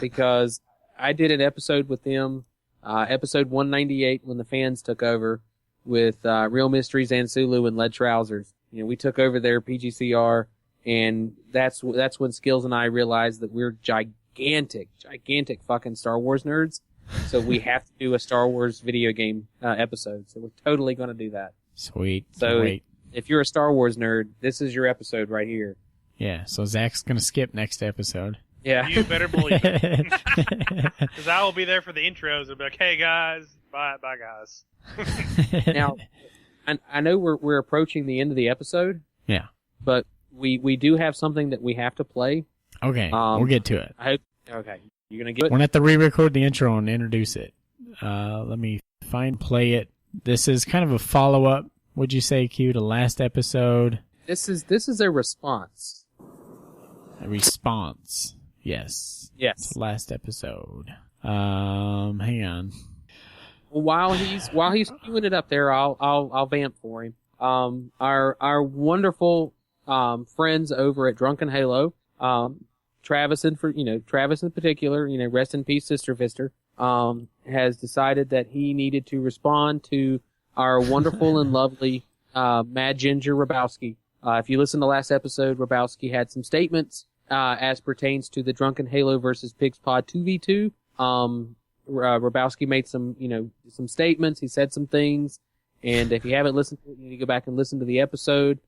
because I did an episode with them, episode 198 when the fans took over with Real Mysteries and Sulu and Lead Trousers. We took over their PGCR, and that's when Skills and I realized that we're gigantic fucking Star Wars nerds. So we have to do a Star Wars video game episode. So we're totally going to do that. Sweet. So if you're a Star Wars nerd, this is your episode right here. Yeah, so Zach's going to skip next episode. Yeah. You better believe it. Because I will be there for the intros. I'll be like, hey, guys. Bye, guys. Now, I know we're approaching the end of the episode. Yeah. But we do have something that we have to play. Okay, we'll get to it. Okay. You're going to get it? We're going to have to re-record the intro and introduce it. Let me play it. This is kind of a follow-up, would you say, Q, to last episode? This is a response. A response. Yes. Yes. To last episode. Hang on. While he's queuing it up there, I'll vamp for him. Our wonderful friends over at Drunken Halo, Travis in particular, rest in peace, Sister Fister, has decided that he needed to respond to our wonderful and lovely Mad Ginger Rabowski. If you listen to last episode, Rabowski had some statements as pertains to the Drunken Halo versus Pigs Pod 2v2. Rabowski made some statements. He said some things, and if you haven't listened to it, you need to go back and listen to the episode.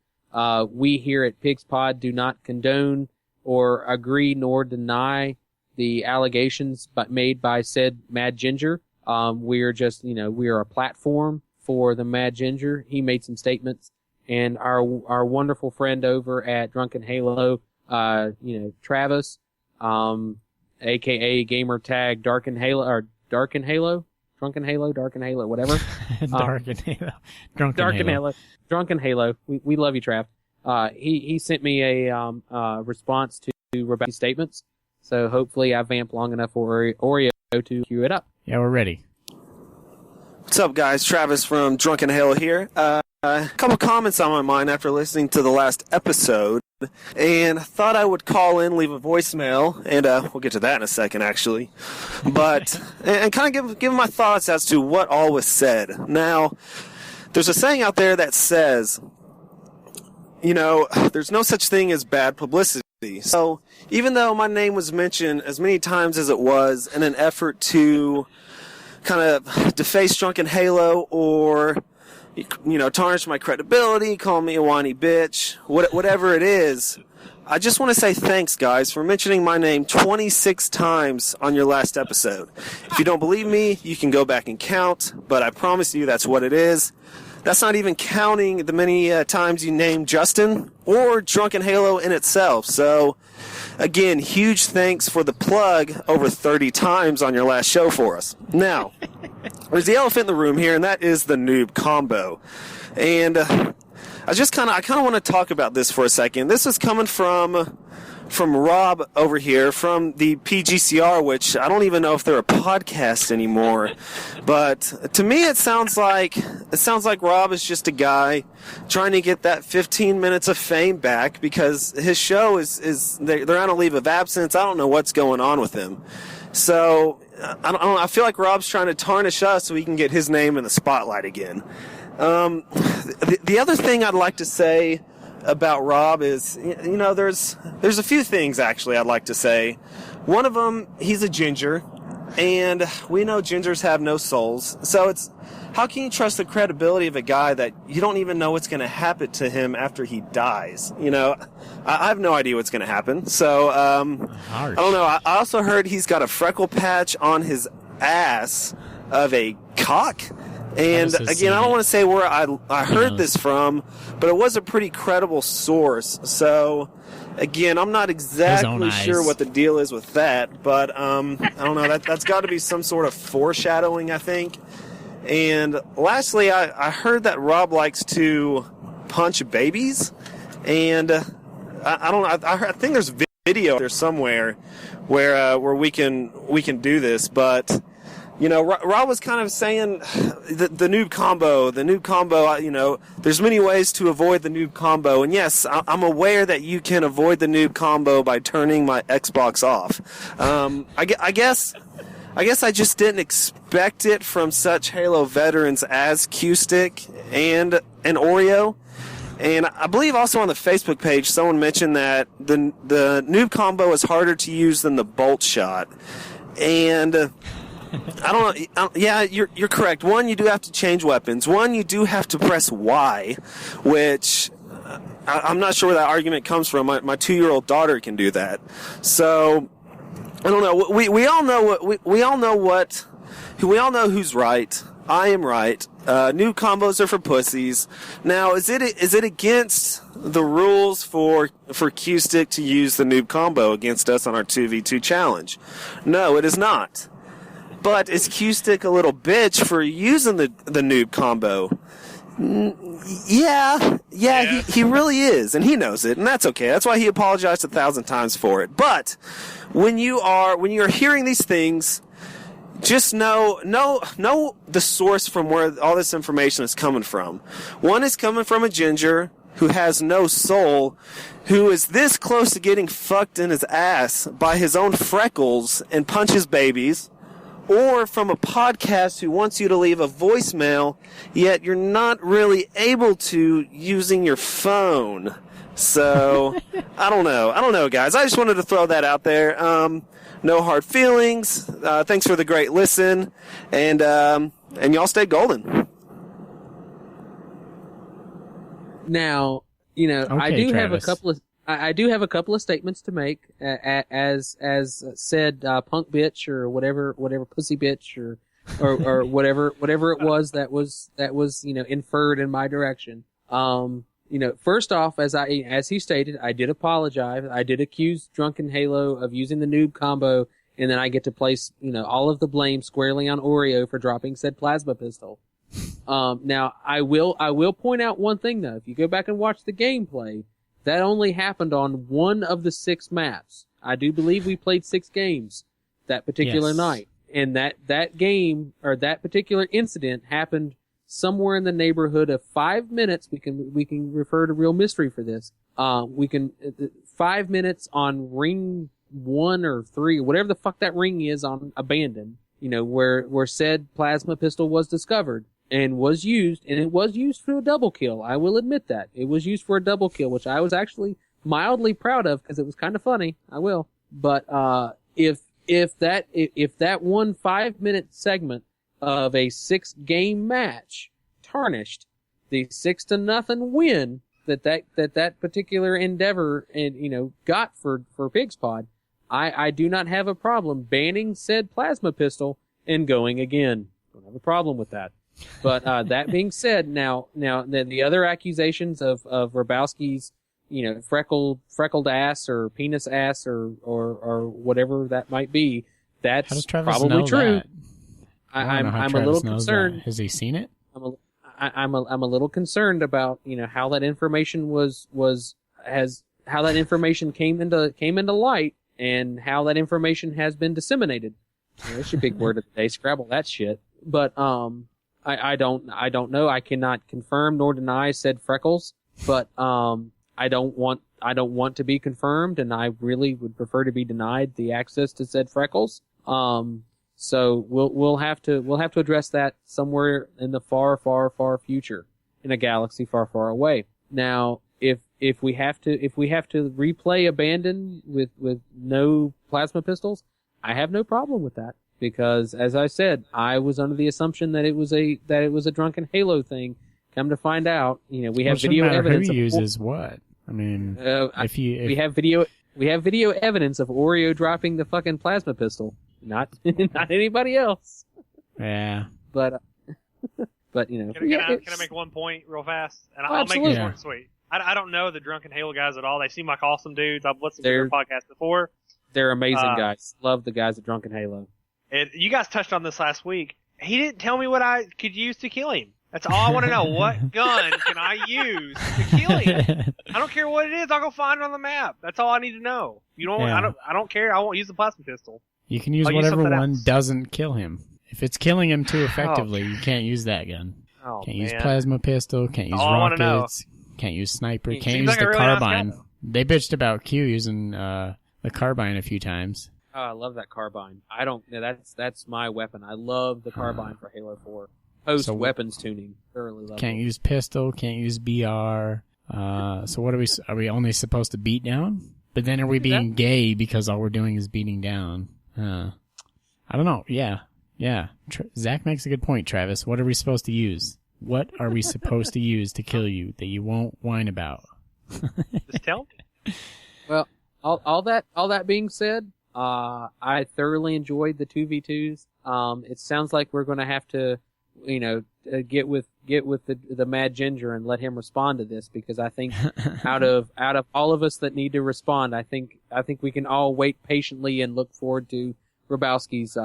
We here at Pigs Pod do not condone or agree nor deny the allegations made by said Mad Ginger. We are just, we are a platform for the Mad Ginger. He made some statements, and our wonderful friend over at Drunken Halo, Travis, aka gamer tag Drunken Halo, whatever. Drunken Halo. We love you, Trav. He sent me a response to Rebecca's statements, so hopefully I vamp long enough for Oreo to cue it up. Yeah, we're ready. What's up, guys? Travis from Drunken Halo here. A couple comments on my mind after listening to the last episode, and I thought I would call in, leave a voicemail, and we'll get to that in a second, actually. But and kind of give my thoughts as to what all was said. Now, there's a saying out there that says, there's no such thing as bad publicity. So even though my name was mentioned as many times as it was in an effort to kind of deface Drunken Halo or tarnish my credibility, call me a whiny bitch, whatever it is. I just want to say thanks, guys, for mentioning my name 26 times on your last episode. If you don't believe me, you can go back and count, but I promise you that's what it is. That's not even counting the many times you named Justin or Drunken Halo in itself. So, again, huge thanks for the plug over 30 times on your last show for us. Now, there's the elephant in the room here, and that is the noob combo. And I kind of want to talk about this for a second. This is coming from Rob over here from the PGCR, which I don't even know if they're a podcast anymore. But to me, it sounds like Rob is just a guy trying to get that 15 minutes of fame back because his show they're on a leave of absence. I don't know what's going on with him. So I feel like Rob's trying to tarnish us so he can get his name in the spotlight again. The other thing I'd like to say about Rob is, there's a few things actually I'd like to say. One of them, he's a ginger, and we know gingers have no souls. So how can you trust the credibility of a guy that you don't even know what's going to happen to him after he dies? I have no idea what's going to happen. So, I don't know. I also heard he's got a freckle patch on his ass of a cock. And again, I don't want to say where I heard this from, but it was a pretty credible source. So, again, I'm not exactly sure what the deal is with that, but I don't know. That's got to be some sort of foreshadowing, I think. And lastly, I heard that Rob likes to punch babies, and I don't know. I think there's video there somewhere where we can do this, but. Rob was kind of saying the noob combo, there's many ways to avoid the noob combo. And yes, I'm aware that you can avoid the noob combo by turning my Xbox off. I guess I just didn't expect it from such Halo veterans as Q-Stick and Oreo. And I believe also on the Facebook page, someone mentioned that the noob combo is harder to use than the bolt shot. And I don't know. Yeah, you're correct. One, you do have to change weapons. One, you do have to press Y, which I'm not sure where that argument comes from. My 2-year-old daughter can do that. So I don't know. We all know who's right. I am right. New combos are for pussies. Now, is it against the rules for Q-Stick to use the noob combo against us on our 2v2 challenge? No, it is not. But is Q-Stick a little bitch for using the noob combo? Yeah, he really is, and he knows it, and that's okay. That's why he apologized 1,000 times for it. But when you're hearing these things, just know the source from where all this information is coming from. One is coming from a ginger who has no soul, who is this close to getting fucked in his ass by his own freckles and punches babies. Or from a podcast who wants you to leave a voicemail, yet you're not really able to using your phone. So, I don't know, guys. I just wanted to throw that out there. No hard feelings. Thanks for the great listen. And y'all stay golden. Now, Okay, I do Travis. have a couple of... I do have a couple of statements to make, as said, punk bitch or whatever pussy bitch or whatever it was that was inferred in my direction. First off, as he stated, I did apologize. I did accuse Drunken Halo of using the noob combo, and then I get to place all of the blame squarely on Oreo for dropping said plasma pistol. Now I will point out one thing though. If you go back and watch the gameplay, that only happened on one of the 6 maps. I do believe we played 6 games that particular night. And that game, or that particular incident, happened somewhere in the neighborhood of 5 minutes. We can refer to Real Mystery for this. 5 minutes on ring 1 or 3, whatever the fuck that ring is on Abandon, where said plasma pistol was discovered. And was used, and it was used for a double kill. I will admit that. It was used for a double kill, which I was actually mildly proud of because it was kind of funny. I will. But, if that one 5-minute segment of a 6-game match tarnished the 6-0 win that particular endeavor and got for Pig's Pod, I do not have a problem banning said plasma pistol and going again. Don't have a problem with that. But that being said, now the other accusations of Rabowski's freckled ass or penis ass or whatever that might be, that's How does Travis probably know true. that? I'm a Travis little knows concerned. that. Has he seen it? I'm a little concerned about how that information how that information came into light and how that information has been disseminated. That's your big word of the day. Scrabble that shit. But I don't know. I cannot confirm nor deny said freckles. But I don't want to be confirmed, and I really would prefer to be denied the access to said freckles. So we'll have to address that somewhere in the far, far, far future, in a galaxy far, far away. Now, if we have to replay Abandon with no plasma pistols, I have no problem with that, because as I said, I was under the assumption that it was a drunken Halo thing. Come to find out, we have video evidence. Who uses what? I mean, we have video evidence of Oreo dropping the fucking plasma pistol. Not anybody else. Yeah. But Can I make one point real fast? And I'll make it short and sweet. I don't know the drunken Halo guys at all. They seem like awesome dudes. I've listened to their podcast before. They're amazing guys. Love the guys at Drunken Halo. You guys touched on this last week. He didn't tell me what I could use to kill him. That's all I want to know. What gun can I use to kill him? I don't care what it is. I'll go find it on the map. That's all I need to know. I don't care. I won't use the plasma pistol. You can use whatever one doesn't kill him. If it's killing him too effectively, you can't use that gun. Can't use plasma pistol. Can't use rockets. Can't use sniper. Can't use the carbine. They bitched about Q using the carbine a few times. Oh, I love that carbine. That's my weapon. I love the carbine for Halo 4. Weapons tuning. Thoroughly love Can't it. use pistol. Can't use BR. So what are we only supposed to beat down? But then are we being gay because all we're doing is beating down? I don't know. Yeah. Zack makes a good point, Travis. What are we supposed to use? What are we supposed to use to kill you that you won't whine about? Just tell me. Well, all that being said, I thoroughly enjoyed the 2v2s. It sounds like we're going to have to, get with the Mad Ginger and let him respond to this, because I think out of all of us that need to respond, I think we can all wait patiently and look forward to Rabowski's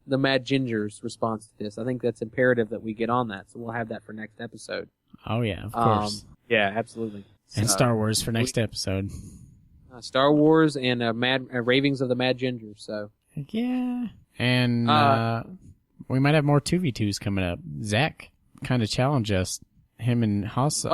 the Mad Ginger's response to this. I think that's imperative that we get on that, so we'll have that for next episode. Oh yeah, of course. Yeah, absolutely. And Star Wars for next episode. Star Wars and Ravings of the Mad Ginger. So yeah, and we might have more 2v2s coming up. Zack kind of challenged us, him and Haas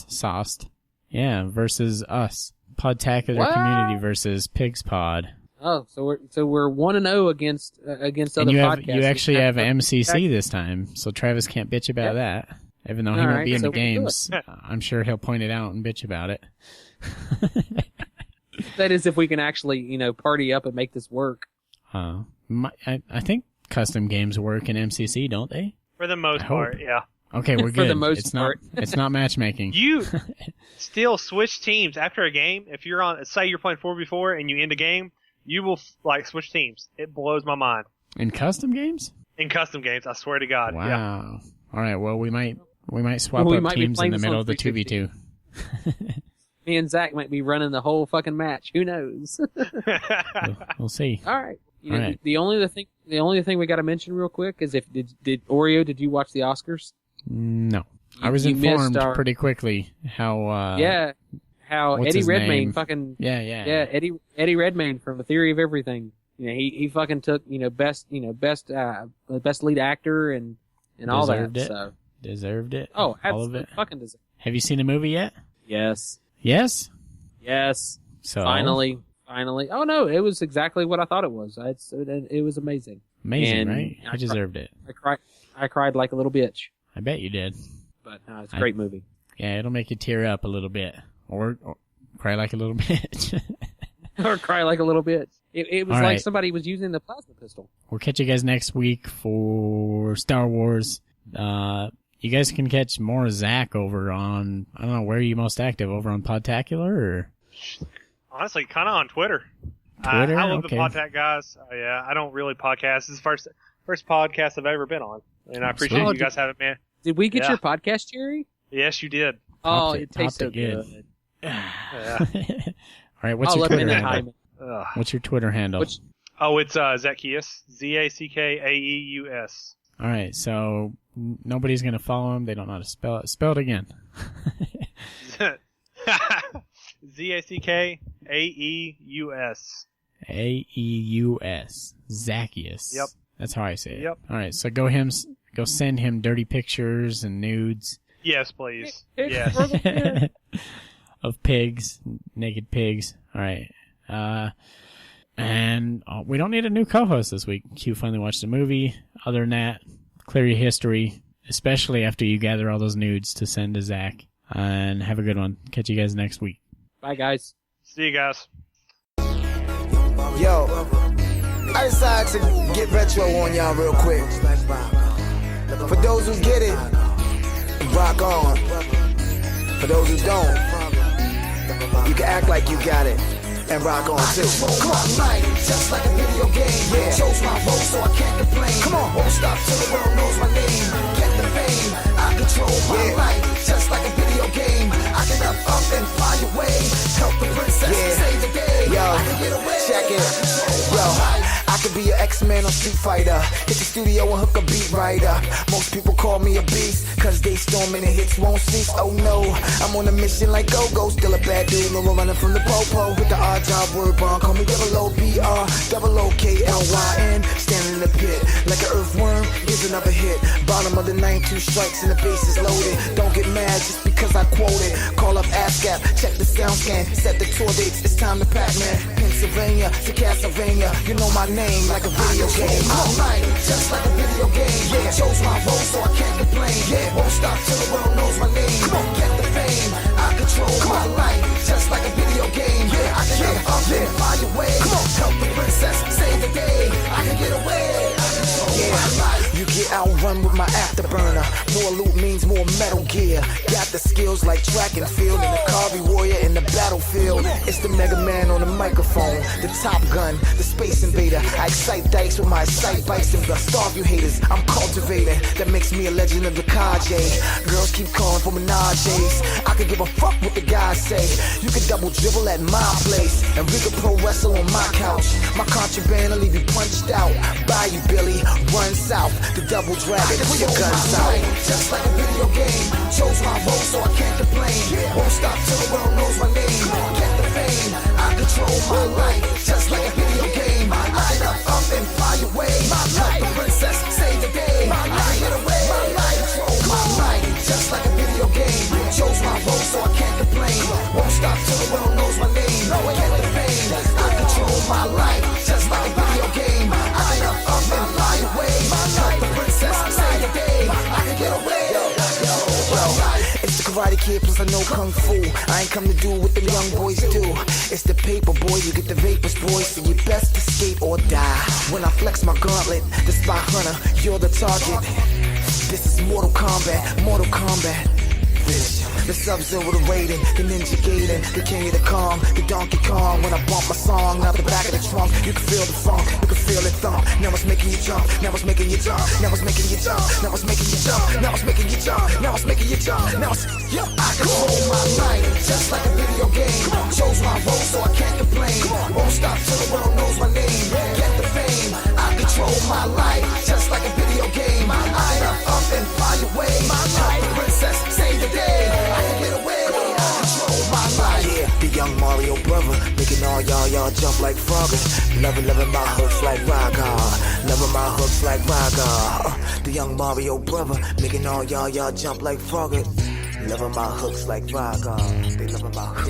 Sauced, versus us. Podtacular Community versus Pig's Pod. Oh, so we're 1-0 against other podcasts. You actually have MCC this time, so Travis can't bitch about that. Even though he won't be in the games, I'm sure he'll point it out and bitch about it. That is, if we can actually, party up and make this work. I think custom games work in MCC, don't they? For the most part, yeah. Okay, we're good. For the most part. It's not matchmaking. You still switch teams after a game. If you're on, say you're playing 4v4 and you end a game, you will switch teams. It blows my mind. In custom games? In custom games, I swear to God. Wow. Yeah. All right. Well, we might swap up teams in the middle of the 2v2. Me and Zack might be running the whole fucking match. Who knows? We'll see. All right. All right. The only thing we got to mention real quick is did Oreo? Did you watch the Oscars? No, I was informed pretty quickly how. How Eddie Redmayne fucking yeah Eddie Redmayne from The Theory of Everything. He fucking took best lead actor and all Deserved that. it. So deserved it. Oh, absolutely, all of it. fucking deserved. Have you seen the movie yet? Yes. Yes. So finally. Oh no, it was exactly what I thought it was. It was amazing. Amazing, and right? I deserved it. I cried like a little bitch. I bet you did. But it's a great movie. Yeah, it'll make you tear up a little bit. Or cry like a little bitch. Or cry like a little bitch. It was all like right. somebody was using the plasma pistol. We'll catch you guys next week for Star Wars. You guys can catch more Zack over on, I don't know, where are you most active? Over on Podtacular or? Honestly, kind of on Twitter. Twitter? I love Okay. the Podtac guys. Yeah, I don't really podcast. This is the first podcast I've ever been on. And I appreciate Sweet. you guys having me. Did we get Yeah. your podcast, Jerry? Yes, you did. Oh, Topped it tastes so topped it good. Yeah. All right, what's I'll your let me Twitter know handle? Ugh. What's your Twitter handle? Which- Oh, it's Zacchaeus. Zackaeus. All right, so nobody's going to follow him. They don't know how to spell it. Spell it again. Zackaeus. Aeus. Zacchaeus. Yep. That's how I say it. Yep. All right, so go send him dirty pictures and nudes Yes, please. It's Yes. for the- of pigs, naked pigs. All right. And we don't need a new co-host this week. Q finally watched the movie. Other than that, clear your history, especially after you gather all those nudes to send to Zach. And have a good one. Catch you guys next week. Bye, guys. See you guys. Yo, I decided to get retro on y'all real quick. For those who get it, rock on. For those who don't, you can act like you got it and rock on too. Come on, night, just like a video game. Yeah. Chose my role, so I can't complain. Come on, won't stop till the world knows my name. Get the fame, I control my life, just like a video game. I can up and fly away, help the princess save the day. Yo, I can get away. Check it. Yo, I could be an X-Man or Street Fighter. Hit the studio and hook a beat writer. Most people call me a beast, cause they storming and hits won't cease. Oh no, I'm on a mission like Go-Go. Still a bad dude, no more running from the popo. With the odd job word bond, call me double-O-B-R, double-O-K-L-Y-N. Standing in the pit like an earthworm, here's another hit. Bottom of the 9, 2 strikes and the base is loaded. Don't get mad just because I quote it. Call up ASCAP, check the sound scan, set the tour dates, it's time to Pac-Man. Pennsylvania to Castlevania, you know my name like a video game. All night, just like a video game. Yeah, chose my role so I can't complain. Yeah, won't stop till the world knows my name. Come on, get the fame, I control my life, just like a video game. Yeah, I can get up and fly away. Come on, help the princess save the day. I can get away. You get outrun with my afterburner. More loot means more Metal Gear. Got the skills like track and field and the Carvey warrior in the battlefield. It's the Mega Man on the microphone, the Top Gun, the Space Invader. I excite dice with my sight bites and starve you haters. I'm cultivating, that makes me a legend of the Kaje. Girls keep calling for menages. I could give a fuck what the guys say. You can double dribble at my place, and we could pro wrestle on my couch. My contraband will leave you punched out. Bye you Billy, run south. The double dragon, put your guns out. Just like a video game, chose my role so I can't complain. Won't stop till the world knows my name. Get the fame, I control my life. Just like a video game, I can up and fly away. Help the princess save the day. I can get away. Control my life, just like a video game. Chose my role so I can't complain. Won't stop till the world knows my name. Get the fame, I control my life. Just like a video game, I can up and fly away. Help the princess save the day. I can get away. It's the Karate Kid plus I know Kung Fu. I ain't come to do what them young boys do. It's the paper boy, you get the vapors boy. So you best escape or die. When I flex my gauntlet, the spy hunter, you're the target. This is Mortal Kombat, Mortal Kombat. The Sub-Zero, the Raiden, the Ninja Gaiden, the King of the Kong, the Donkey Kong. When I bump my song out the back of the trunk, you can feel the funk, you can feel it thump. Now it's making you jump, now it's making you jump, now it's making you jump, now it's making you jump, now it's making you jump, now it's making you jump, now it's I control my life, just like a video game. Chose my role so I can't complain. Won't stop till the world knows my name. Get the fame, I control my life, just like a video game. I can up and fly away. Help the princess save the day. I can get away. I control my life. Yeah, the young Mario brother, making all y'all jump like froggers. Loving my hooks like Raga. Loving my hooks like Raga. The young Mario brother, making all y'all jump like froggers. Loving my hooks like Raga. They loving my hooks.